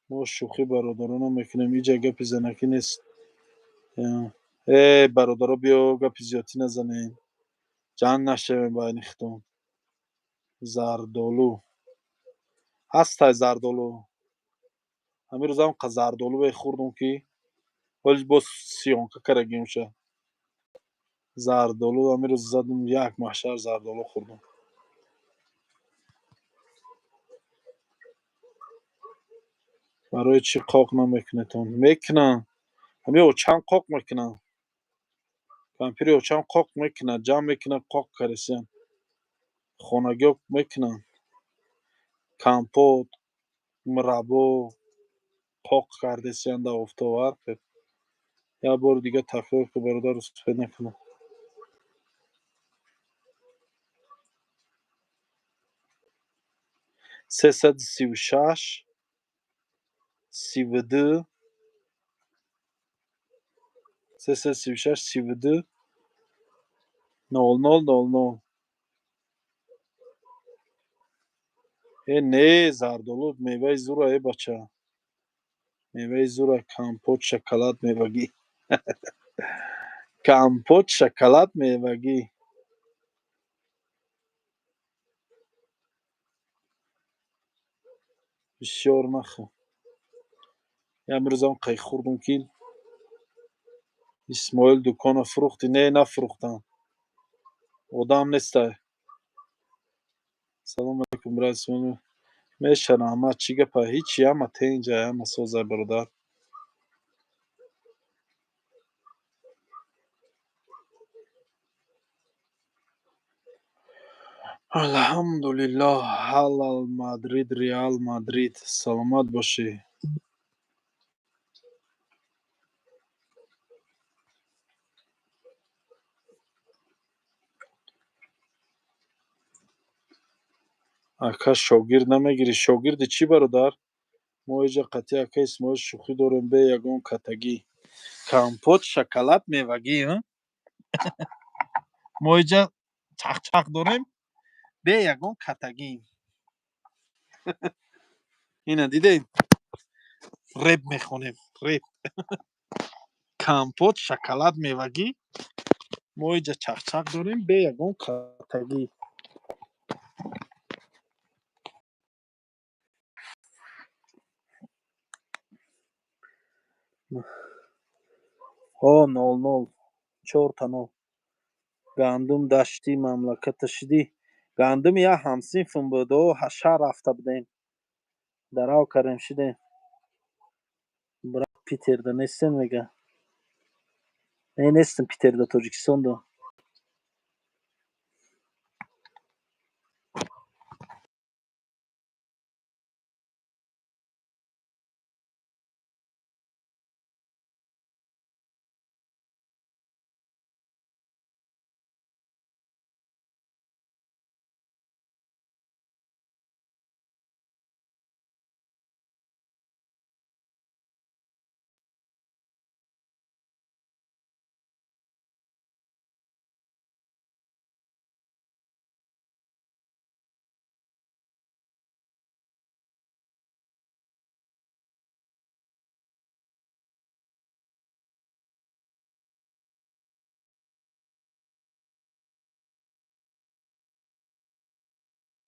Мо шӯхӣ бародарона мекунем, иҷа гапи занакӣ нест. Бародаро, биё гапи зиёдтӣ назанем. Ҷанг нашавем байни худом. Зардолу. Ҳастай зардолу. Ҳамин рӯзам қа зардолуве хӯрдум, ки вале боз сиёнка карагим ша. Зардолу ҳамин рӯз задум, як маҳшар зардолу хӯрдум. барои чӣ қоқ намекунедтон? Мекунам. Ҳамин очам қоқ мекунам. Кампири очам қоқ мекунад, ҷамъ мекунад, қоқ карисиям. Хонагиҳо мекунанд. Компот, мураббо, қоқ кардесиян да офтовар қеб. Я бор дига такрар ки бародар устуфе накунам. سیصد سی و شش 32 336 32 0000. не зардолуд меваи зура бача, меваи зура компот шоколад мевагӣ. компот шоколад мевагӣ. бисёр нахӯ. амрӯзам қай хӯрдум ки исмоил дукона фурӯхтӣ. Не нафурӯхтам. одам нестай. салом алейкум брат Исмоил. мешанам ама чӣ гапа? ҳичи ама тенҷа ама соза бародар. алҳамдулиллоҳ. ҳалал Мадрид Реал Мадрид. саломат бошӣ. ака шогирд намегирӣ? шогирди чӣ бародар? мо иҷа қатъи ака Исмоил шӯхӣ дорем бе ягон катагӣ. компот шоколад мевагӣ. мо иҷа чахчах дорем бе ягон катагӣ. ина дидем? реп мехонем. реп. компот шоколад мевагӣ. мо иҷа чахчах дорем бе ягон катагӣ. ҳо 00 4-0. гандум дашти мамлаката шидӣ. гандум я ҳамсинфм буду шаҳр рафта будем. дарав кардем шидем. брат питерда нестем мега. не нестем питерда тоҷикистондо.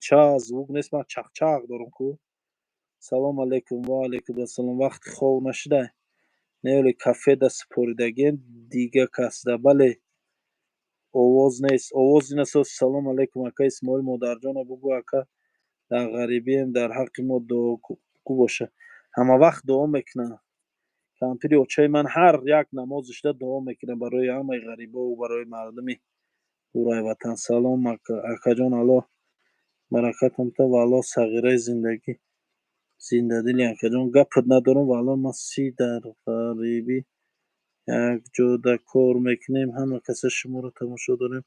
ча звук нест. ман чахчах дорам ку. салом алейкум. ва алейкум ассалом. вақти хов нашуда? не оли кафе да супоридагием дига касда. бале овоз нест. овоз инасо. салом алейкум ака Исмоил. модарҷона бугӯ ака дар ғарибием дар ҳаққи мо дуогӯ боша. ҳама вақт дуо мекунам. кампири очаи ман ҳар як намозишда дуо мекунам барои ҳамаи ғарибову барои мардуми дурай ватан. салом акаҷон. аллоҳ баракатам та ва аллоҳ сағираи зиндагӣ зиндадили акаҷон. гапат надорам валло ман си дар ғарибӣ якҷода кор мекунем. ҳама каса шуморо тамошо дорем.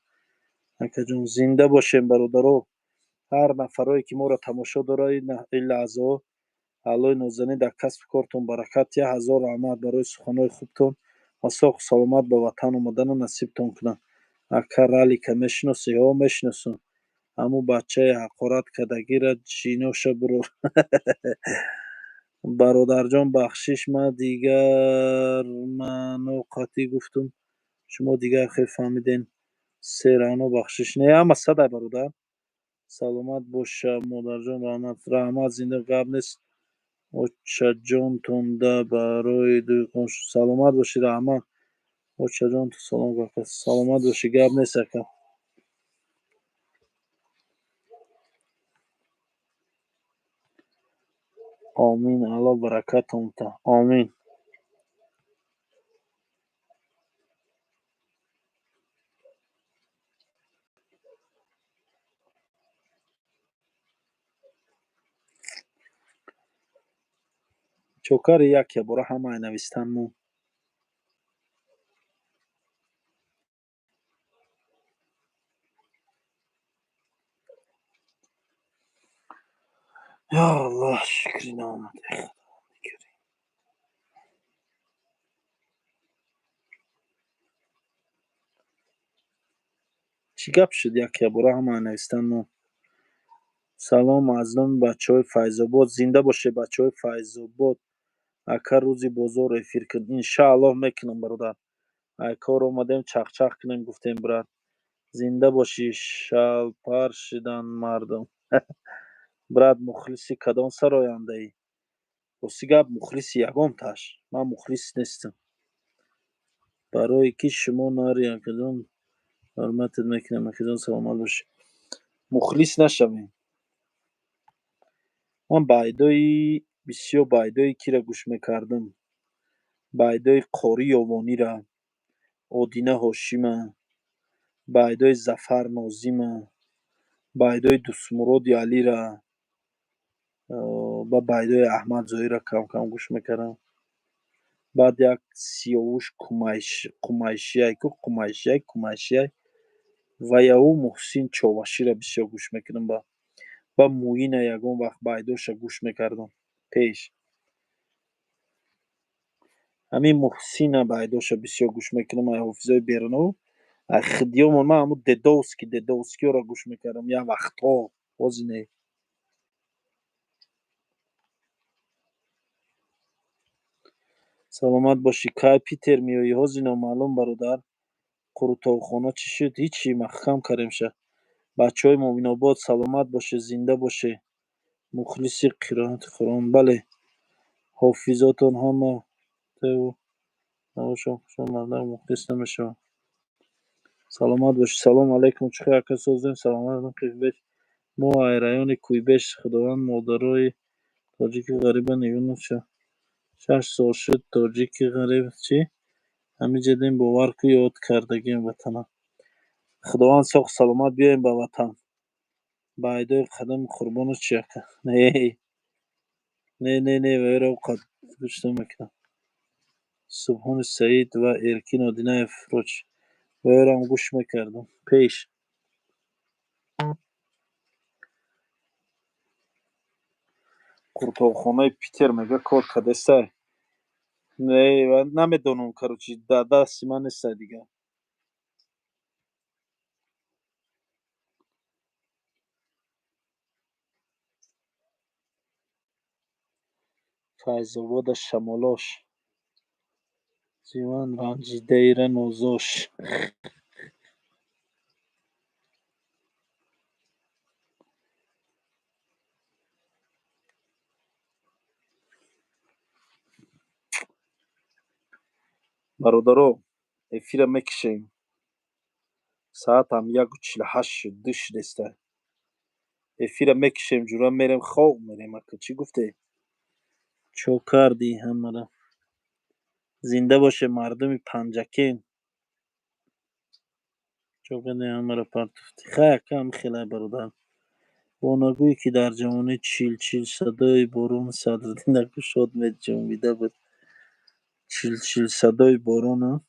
акаҷон зинда бошем бародаро. ҳар нафаре ки моро тамошо дорад ин лаҳзаҳо аллоҳи нозанин дар касбу кортон баракат. 1000 раҳмат барои суханои хубтон ва соҳу саломат ба ватан омадана насибтон кунад. ака ралика мешиносӣ? ҳо мешиносам. ҳамун бачаи ҳақорат кардагиро ҷиноша бурор. бародарҷон бахшиш. ман дигар маъно қатъӣ гуфтум. шумо дигар хел фаҳмидем. се раъно бахшиш. не ама садай бародар. саломат боша модарҷон. раҳмат зинда гап нест. очаҷонтонда барои дуйхон саломат бошӣ. раҳмат очаҷонтон. салом ака. саломат бошӣ. гап нест ака. омин. аллоҳ баракатонта. омин. چوکار یک برو همه نوشتن مو. یا الله شکری نامده. چی گپ شد یک برو همه نوشتن مو. سلام مظلوم بچه های فیضاباد زنده باشه بچه های فیضاباد. اکا روزی بازار افیر کن انشاءالله میکنم برادر. اکا رو اومدیم چخ چخ کنیم گفتیم برات زنده باشی شلپر شدن مردم. برات مخلصی کدام سراینده ای؟ راستی گپ مخلصی یگام تاش من مخلص نیستم برای کی شما ناری کدام حرمتت میکنم کدام سلامت باشی مخلص نشویم. من بایدای بسیار بایدای کی را گوش میکردم بایدای قاری یوانی را آدینه هاشم بایدای ظفر نازم بایدای دوستمراد علی را با بایدای احمد زوی را کم کم گوش میکردم. بعد یک سیاوش قمایشی و یهو محسن چاوشی را بسیار گوش میکردم با موین یگان وقت بایداش را گوش میکردم پیش همین محسن بایداش را بسیار گوش میکردم ای حافظای بیرنو خدیوم من همون ددوسکی را گوش میکردم یا وقتا باز نه. سلامت باشی کای پیتر میایی هازینا معلوم برادر قروتاوخانه چی شد هیچی محکم کردیم شه بچه های مومن آباد سلامت باشه زنده باشه مخلصی قرائت قرآن بله حافظاتون همه تو نوشم خوشم مردم مخلص نمیشه سلامت باش سلام علیکم چخیر اکا سازیم سلامت قیبش ما ایرایان کویبش خداوند مادرای تاجیک غریب نیونو شه 6 سال شد تاجیک غریب چی همین جدیم باور که یاد کردگیم وطنه خداوند ساخت سلامت بیایم به وطن به ایدای قدم قربانش چیکه نه نه ویرا قد گوش نمیکنم سبحان سعید و ارکین آدینه فروچ ویرام گوش میکردم پیش قورتوخانه پیتر میگه کار کدسته نه و نمیدونم کروچی دستی من نیست دیگه فیضاباد شمالاش زیوان رنجیده ایره نوزاش برادرو افیر میکشیم ساعت هم 1:48 شد دوش دسته افیر میکشیم جورا میریم خواب میریم اکا چی گفته چو کردی همه را زنده باشه مردم پنجکین چوگنده همه را پرتفتی خیلی کم خیلی برادر بانگویی که در جوانی چیل چیل صدای بارون صدرالدین شاد جنبیده بود چیل چیل صدای بارون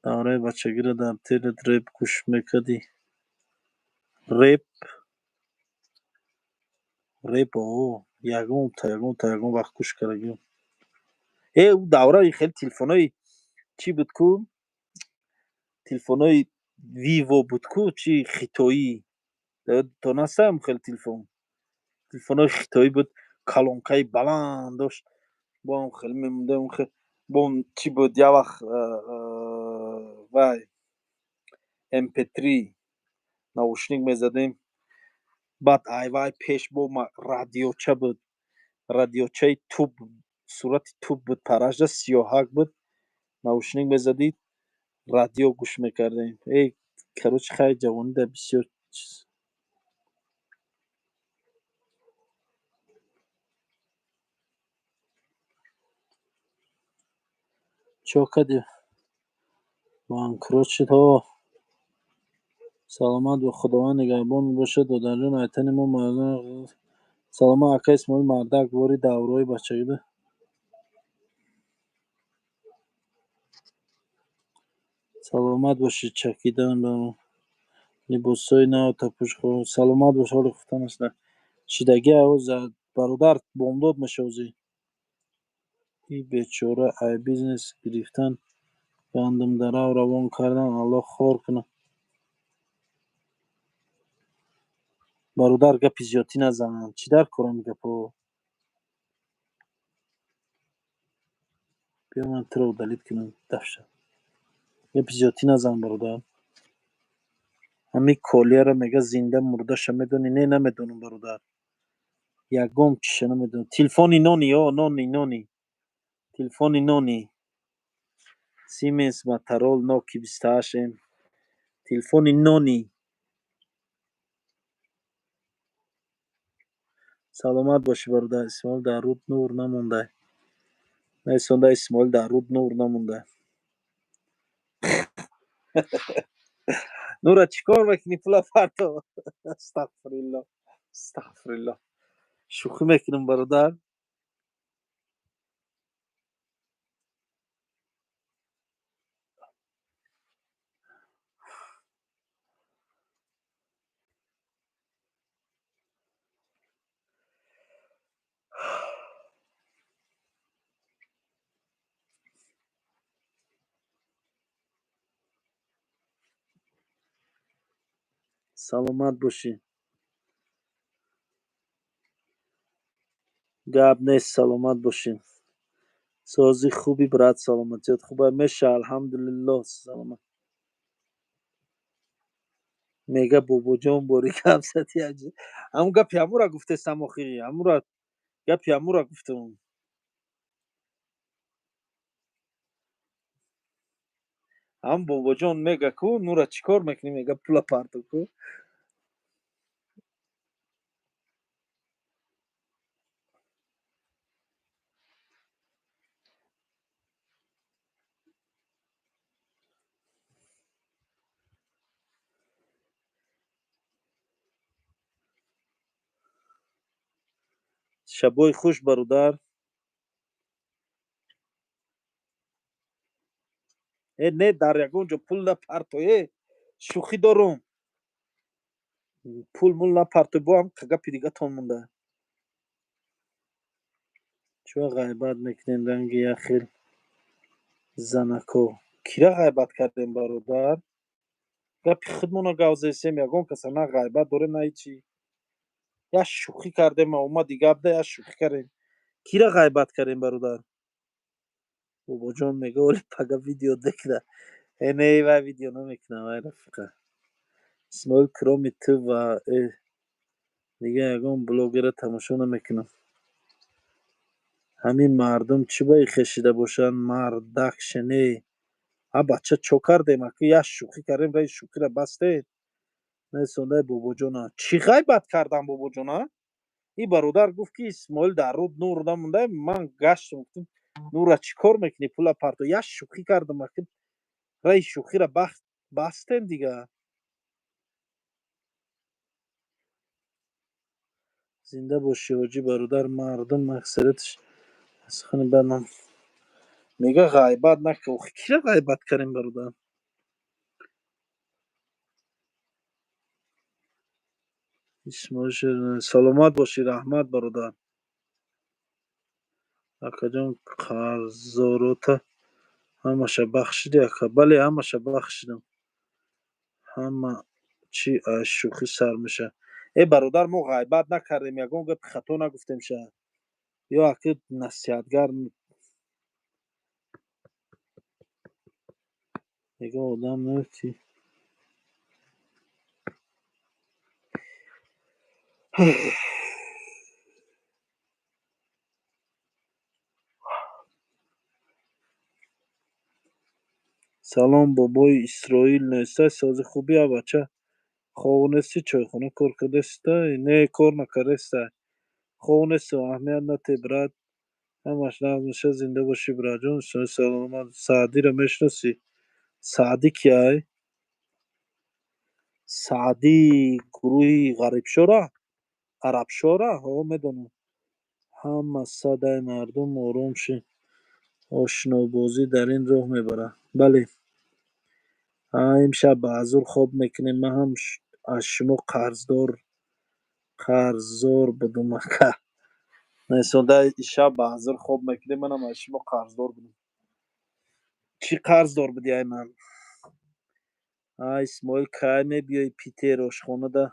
دوره بچگی را در تیر ریپ گوش میکردی ریپ ریپ یگم تا یگم وقت گوش کردیم او دوره خیلی تلفنای چی بود کو تلفنای ویوو بود کو چی خیتایی تو نستم خیلی تلفنای خیتایی بود کلانکای بلند داشت با هم خیلی میموندم خیلی با اون چی بود یه وقت وای MP3 نوشنیک میزدیم بعد ایوای پیش با ما رادیوچه بود رادیوچه توپ صورت توپ بود پراشده سیاهک بود نوشنیک میزدید رادیو گوش میکردیم ای کروچ خیلی جوانی در بسیار چوکدی بانکروچ تو سلامت و خداوند نگهبان باشد و در جان ایتن ما مردم саломат ака исмоил мардак бори давраҳои бачагида саломат бошед чакидан ба либосҳои нав тапӯшхо саломат бош ҳоли гуфтан аст шидагӣ авоз зад бародар бомдод мешавзӣ и бечора ай бизнес гирифтан гандумдарав равон кардан аллоҳ хор кунад бародар гапи зиёдтӣ назан чӣ дар корам гапо биё ман туро удалит кунам дафша гапи зиёдтӣ назан бародар ҳамин колияро мега зинда мурдаша медонӣ не намедонам бародар ягон чиша намедонам телефони нони о нони телефони нони Siemens Motorola Nokia 28M телефони нони саломат бошӣ бародар исмоил дар руд нур намонда наисонда исмоил дар руд нур намонда нура чӣ кор мекунӣ пула парто астағфирулло шӯхӣ мекунам бародар саломат бошӣ гап нест саломат бошӣ сози хуби брат саломатиёт хуба меша алҳамдулиллоҳ саломат мега бобоҷон бори гап зади ҳамун гапи ҳамура гуфтестам охирӣ ҳамура гапи ҳамура гуфтам ҳам бобоҷон мега ку нура чӣ кор мекунӣ мега пула парто ку шабои хуш бародар не дар ягон ҷо пул напарто шӯхӣ дорум пул мул напарто бо ҳам гапи дигатон монда чӯ ғайбат мекунем ранги яхел занако кира ғайбат кардем бародар гапи худмона гавзесем ягон каса на ғайбат дорем на ҳичӣ я шӯхӣ кардем омади гап да я шӯхӣ кардем кира ғайбат кардем бародар бобоҷон мега оли пага видео декда не вай видео намекунам вай рафиқа исмоил кроми ту ва дига ягон блогера тамошо намекунам ҳамин мардум чӣ ба ихешида бошанд мардакшене бача чо кардем аки я шӯхӣ кардем раи шӯхира бастем наисондаи бобоҷона чӣ ғайбат кардам бобоҷона и бародар гуфт ки исмоил дар руд нур намонда ман гаштам гуфтам нура чӣ кор мекунӣ пула парто я шӯхӣ кардам аки раи шӯхира бастем дига зинда бошӣ ҳоҷӣ бародар мардум аксарияташ сухани бад мега ғайбат накун охи кира ғайбат кардем бародар саломат бошӣ раҳмат бародар акаҷон қарзорота ҳамаша бахшидӣ ака бале ҳамаша бахшидам ҳама чӣ аз шӯхӣ сар мешавад бародар мо ғайбат накардем ягон гапи хато нагуфтем ша ё аки насиҳатгар мега одам наки салом бобои исроил нестай сози хубӣ а бача ховонестӣ чойхона кор кардестай не кор накардестай ховонестӣ аҳамият наде брат ҳамаш нағз мешавад зинда бошӣ братҷон саломат саъдиро мешиносӣ саъдӣ кияй саъдии гурӯҳи ғарибшора عربشاره ها میدونم. همه صدای مردم آروم شد. آشنابازی در این راه میبره. بله. امشب به حضور خواب میکنیم. من هم از شما قرضدار بودم اکا. نسونده شب به حضور خواب میکنیم. من هم از شما قرضدار بودم. چی قرضدار بودی ای من؟ اسماعیل کی میبیای پیتر آشخانه ده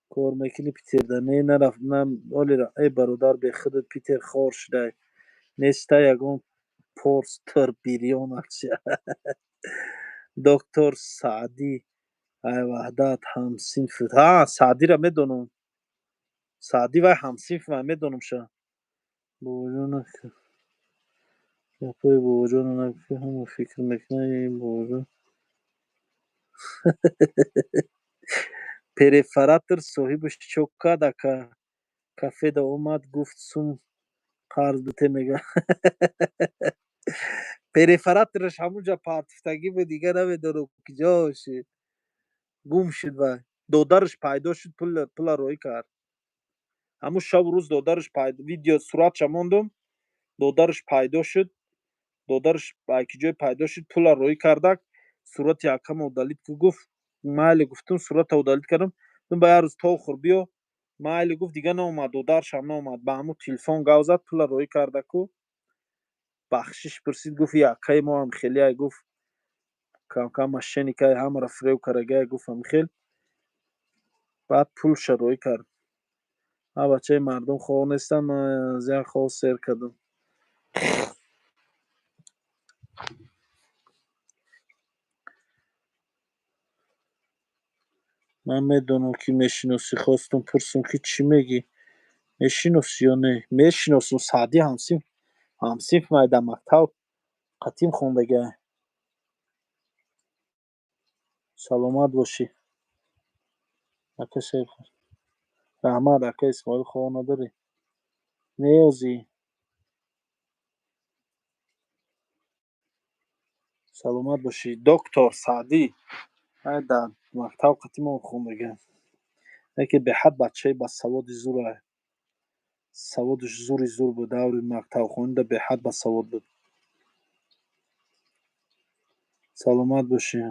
کار میکنی؟ پیتر ده نه نرفت نه. ولی را ای برادر به خودت پیتر خار شده نیسته یگان پورستر بیریون اکشه. دکتر سعدی ای وحدت همسین فت ها سعدی را میدونم. سعدی و همسین و میدونم شه بوجونه یا پای بوجونه نکه همون فکر میکنه این بوجون پریفراتر صاحبش چوکا دکه کافه دا اومد گفت سوم قرض بته میگه. پریفراترش همونجا پاتفتگی بود دیگه نمیدونم کجاشه گم شد و دودرش پیدا شد پول روی کرد. همون شب روز دودرش پیدا ویدیو صورتش موندم. دودرش پیدا شد. دودرش با یکی جای پیدا شد پول روی کردک صورت یکم اودالیت که گفت مایل گفتم صورت اودالیت کردم دم با روز تو خور بیا مایل گفت دیگه نومد دودرش هم نومد با همون تلفن گاو زد پول روی کردک و بخشش پرسید گفت یکای ما هم خیلی ای گفت کم کم ماشینی که همه را فریو کرده گفت هم خیلی بعد پول شروع کرد. ها بچه مردم خواه نیستن من از یک خواه سیر کردم. من میدونم که میشناسی خواستم پرسم که چی میگی میشناسی یا نه میشناسم سعدی همسیف ما در مکتب قدیم خوندگی. سلامت باشی اکا سیف رحمت اکا اسماعیل خواه نداری نیازی سلامت باشی دکتر سعدی ما در مکتب قدیم خوندگی یکی به حد بچه با سواد زوره سوادش زور بود دور مکتب خونده به حد با سواد بود. سلامت باشی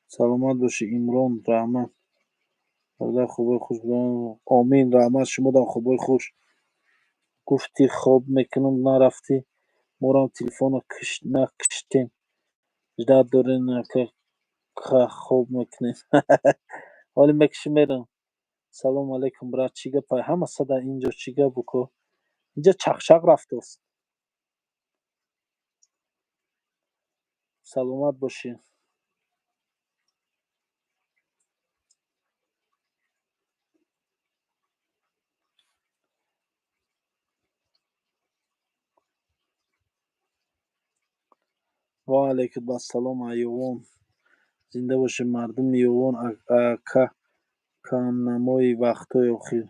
سلامت باشی امران رحمت برادر خوبای خوش بدن آمین رحمت شما در خوبای خوش گفتی خواب میکنم نرفتی مورم تلفن رو نکشتیم جدت دارین که خواب میکنیم. حالی میکشی میرم. سلام علیکم برات چیگه پای همه صدا اینجا چیگه بکو اینجا چخچق رفته است. سلامت باشی و علیکم السلام ایوان زنده باشه مردم ایوان اکا کم نمای وقتای اخیر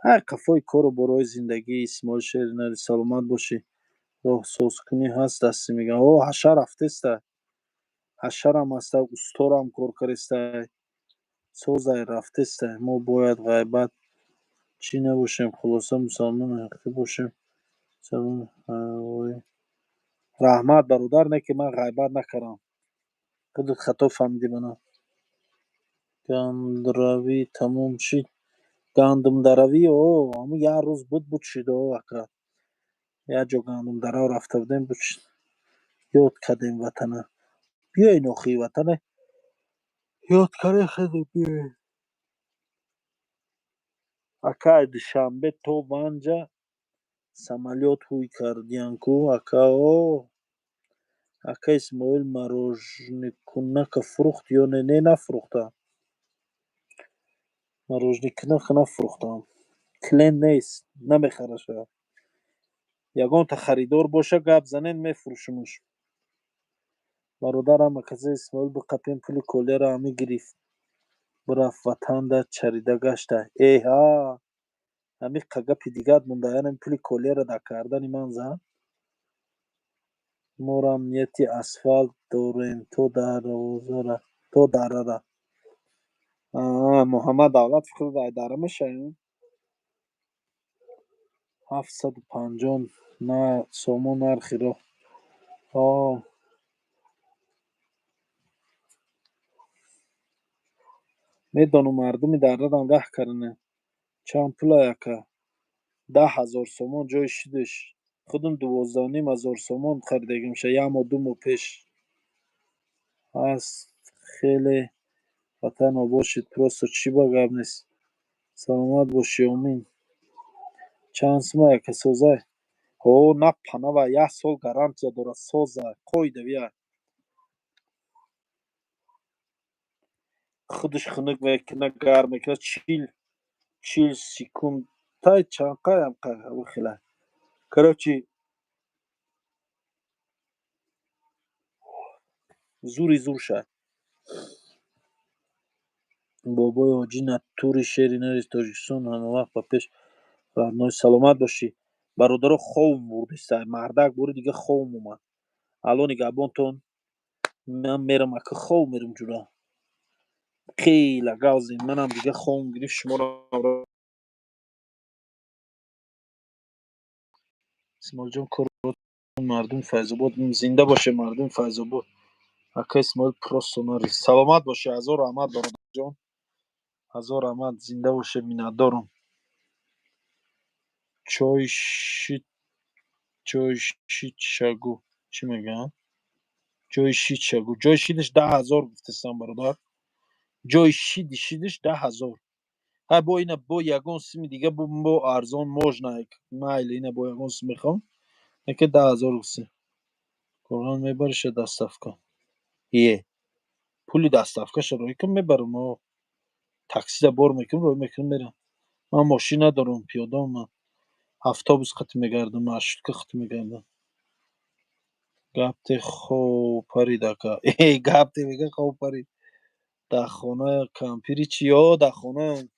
هر قفای کارو برای زندگی اسماعیل شهر نری سلامت باشی راه سوز کنی هست دستی میگن او حشر رفته است حشر هم است استور هم کار کرسته سوزای رفته است ما باید غیبت چی نباشیم خلاصه مسلمان حقی باشیم سلام رحمت برادر نه که من غیبت نکردم خودت خطا فهمیدی منو گندروی تموم شد گندم دروی او همون یه روز بود شد او اکا یه جا گندم درو رفته بودیم بود شد یاد کردیم وطنه بیاین اخی وطنه یاد کرده خیلی بیاین اکا دوشنبه تو بانجا самолет هوی کردین کو اکا او اکا اسماعیل مروژنیکنک فروخت یا نه نفروخته مروژنیکنک نفروختم کلین نیست نمیخره شد یگان تا خریدار باشه گپ زنین میفروشمش برادرم کسی اسماعیل به قپیم پول کوله را همی گرفت برفت وطن ده چریده گشته ایها همی قگپ دیگه مونده یعنی پول کوله را در کردن من زن مورم نیتی اسفالت دوریم تو در را محمد دولت فکر کنم اداره میشه 750 نه سومون نرخی رو میدانم مردمی در ردم ره کرنه چند پولا یکه 10,000 سومون جای شیدش خودم 12,500 سومون خریدگی میشه یه ماه 2 ماه پیش هست خیلی وطن باشید پروستو چی بگم نیست سلامت باشی امین چند سومه یکه سوزه نه پناه 1 سال гарантия дорад соза қойда бия худаш хунук мекунад гарм мекунад 40 секунд тай чанқаям вихела короче зури зур шад бобои ҳоҷӣ натури шери нари тоҷикистон ҳама вақт ба пеш раҳной саломат бошӣ бародаро ховм бурдиста мардак бури дига ховм омад алони габонтон ман мерам ака хов мерам ҷура хела гавзем манам дига ховм гирифт шуморо исмоилҷон мардум файзобод зинда боше мардум файзобод ака исмоил просонори саломат боше ҳазор раҳмат бародарҷон ҳазор раҳмат зинда боше миннатдорам чойшичагу чӣ мегӯянд ҷойшичагу ҷои шидиш 10,000 гуфтастам бародар ҷои шидиш 10,000 ҳай бо ина бо ягон сими дига бо арзон можно майли ина бо ягон сим мехоҳам яке 10,000 гуфти курған мебариша дастафка пули дастафкаша рой кун мебарам таксида бор мекунам рой мекунам мерам ман мошин надорам пиёдам ман автобус қатъ мегардам маршрутка қатъ мегардам гапте хопарид ака гапте мега хопарид дар хонаи кампири чӣ дар хонаам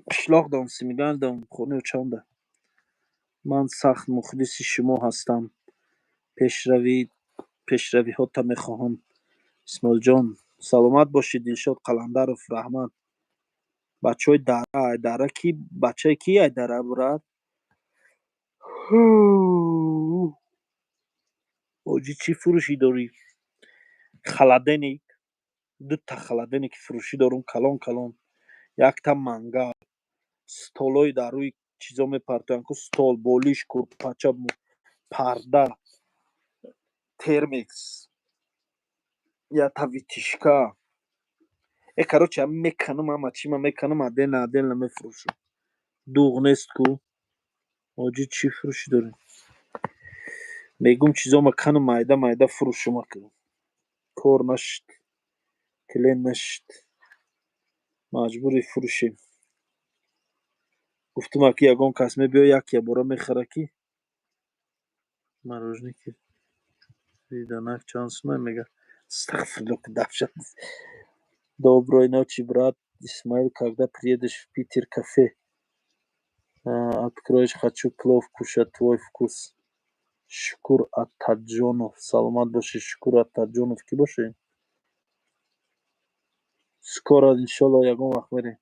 пишлоқ дом симидан дом хонаю чанда ман сахт мухлиси шумо ҳастам пешравиҳота мехоҳам исмоилҷон саломат бошед дилшод қаландаров раҳмат бачаҳои дара айдара ки бачаи ки айдара бурад оҷи чӣ фурӯшӣ дорӣ халаденик 2 та халаденик фурӯшӣ дорум калон калон якта мангал столҳои дар рӯи чизо мепартоянд ку стол болиш курпача парда термикс якта витишка короче ҳам меканам ҳама чӣ ман меканам отдельно мефурӯшам дуғ нест ку оҷи чӣ фурӯшӣ дорем мегум чизома кану майда фурӯшам ака кор нашуд клиент нашуд маҷбури фурӯшем гуфтам аки ягон кас мебиё як бора мехара ки мороженики виданак чанд сумай мега астағфирулло даҳшат доброй ночи брат исмаил когда приедешь в питер кафе откроешь хочу плов кушать твой вкус шукур атаҷонов саломат бошед шукур атаҷонов кӣ бошед скоро иншолло ягон вақт мерем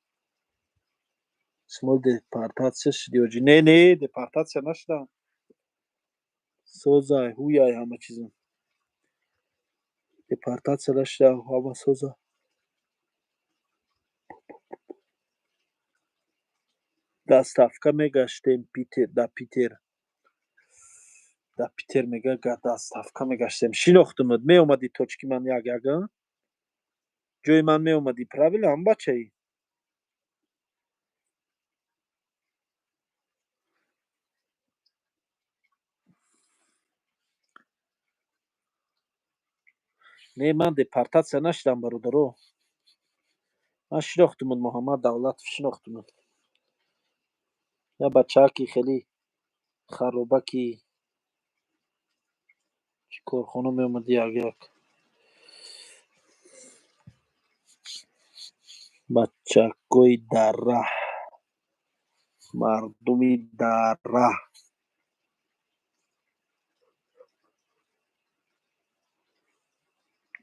исмоил депортатсия шуди оҷи не депортатсия нашудам созай ҳуяй ҳама чизам депортатсия нашудам ҳама соза дастафка мегаштем дар питер мега дастафка мегаштем шинохтумад меомадӣ точки ман яга ҷои ман меомадӣ правилам бачаи не ман депортатсия нашудам бародаро ман шинохтумад муҳаммад давлатов шинохтумад я бачаки хеле харобаки чӣ корхона меомадӣ як бачакои дарра мардуми дарра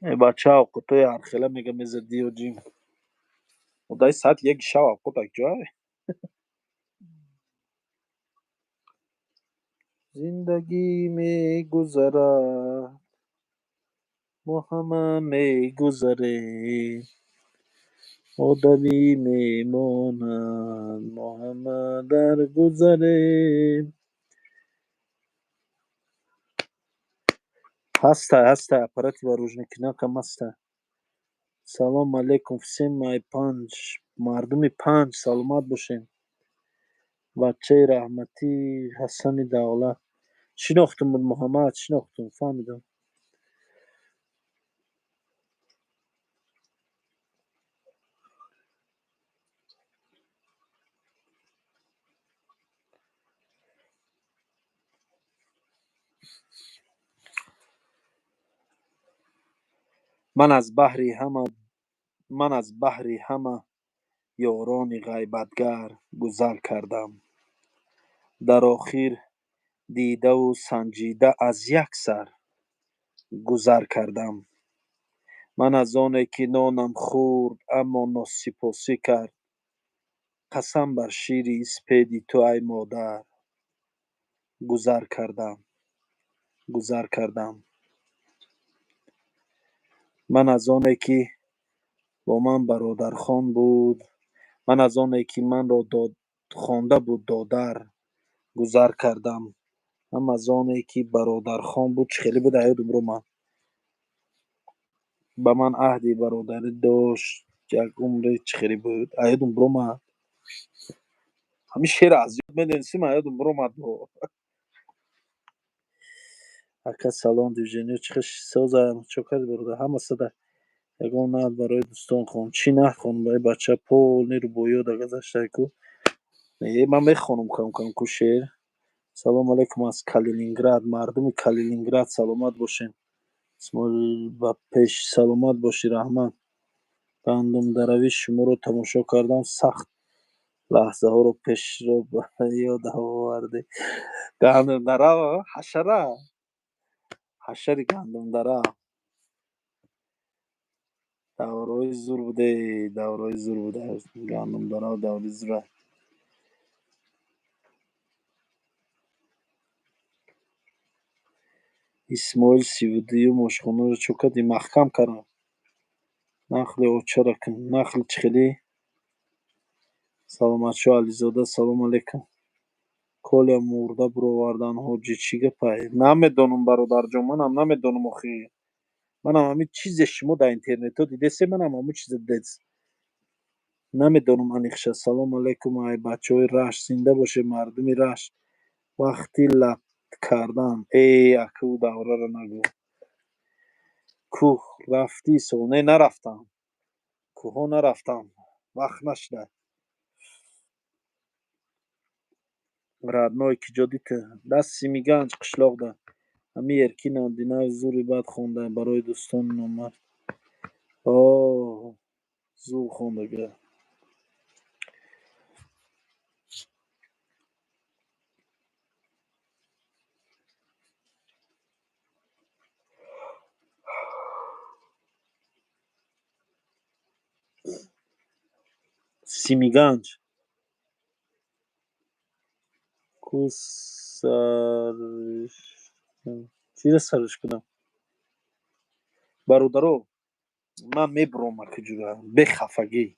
بچه اوقاتای ارخیله میگه میزدی و جیم و دای ساعت 1 شب اوقات جای زندگی میگذرد ما همه میگذریم آدمی میماند ما همه در گذریم هسته اپاراتی با روژنکینا کم هسته سلام علیکم حسین مای پنج مردم پنج سلامت باشین بچه رحمتی حسن دولت شناختم بود محمد شناختم فهمیدم من از بحری همه یاران غیبتگر گذر کردم در آخر دیده و سنجیده از یک سر گذر کردم من از آنه که نانم خورد اما ناسپاسی کرد قسم بر شیر اسپیدی تو ای مادر گذر کردم من از آنه که با من برادرخوان بود من از آنه که من را خوانده بود دادر گذر کردم هم از آنه که برادرخوان بود خیلی بود عیادم رو من به من عهدی برادری داشت یک عمر خیلی بود عیادم برو من همین شعر از یاد میدنسیم عیادم برو من اکا سلام دیوژنیو چخش سازم چوکر برده همه صدا یگان نهد برای دوستان خون چی نه خون برای بچه پول نیرو بویو در گذشته کو من میخونم کم کو شعر سلام علیکم از کالینینگراد مردم کالینینگراد سلامت باشین اسمال و پیش سلامت باشی رحمان گندم دروی شما رو تماشا کردم سخت لحظه ها رو پیش رو یاد آوردی گندم درا حشره گندم درا دورای زور بوده گندم درا دوری زوره اسماعیل سیودی مشخانه رو چوکدی محکم کردم نخل اوچه کن نخل چخیلی سلامت شو علیزاده سلام علیکم کل مرده برآوردن حاجی چی گپه نمیدونم برادر جان منم نمیدونم آخی منم همین چیز شما در اینترنت ها دیده سه منم همون چیز دید نمیدونم انیخشه سلام علیکم ای بچه های رشت زنده باشه مردمی رشت وقتی لط کردن ای اکو دوره رو نگو کوه رفتی سونه نرفتم کوه نرفتم وقت نشده родной کی جدید دست سیمیگنج قشلاق ده همه یرکی ناندینه زوری بد خونده برای دوستان نامد آه زور خوندگه سیمیگنج کوسرش چی را سرش کنم برادرو من میبرم که جوره به خفگی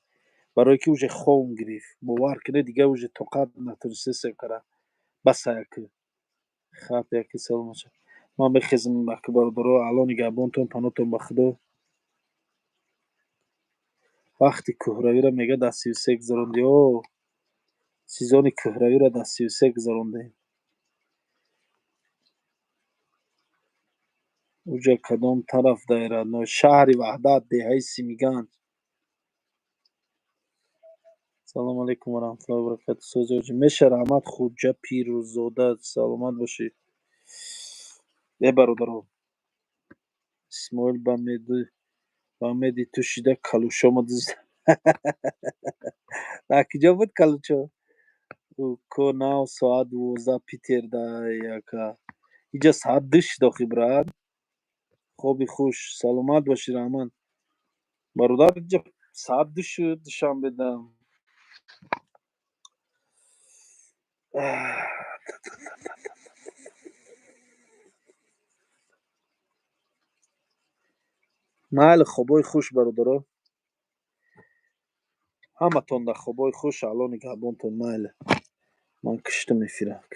برای که اوجه خون گرفت باور کنه دیگه اوجه طاقت نتونسته سکره بس یکی خط یکی سلام چه من بخزم که برادرو الان گبونتون پناتون بخدا وقتی کهروی را میگه در 33 گذراندی او سیزان کهروی را در 33 گذراندی اوجه کدام طرف دایره نو شهر وحدت دهه سیمیگنج سلام علیکم و رحمت الله و برکاته سوزوجی میشه رحمت خوجه پیروزاده سلامت باشی ای برادرو اسماعیل با میدی تو شیده کلوشا دیز در کجا بود کلوچو او کو ناو ساعت 12 پیتر دا یکا اینجا ساعت 2 شد آخی براد خوبی خوش سلامت باشی رحمان. برادر اینجا ساعت 2 شد شام بدم. майли хобои хуш бародаро. ҳаматон дар хобои хуш. алони габонтон майли. ман киштам эфирак.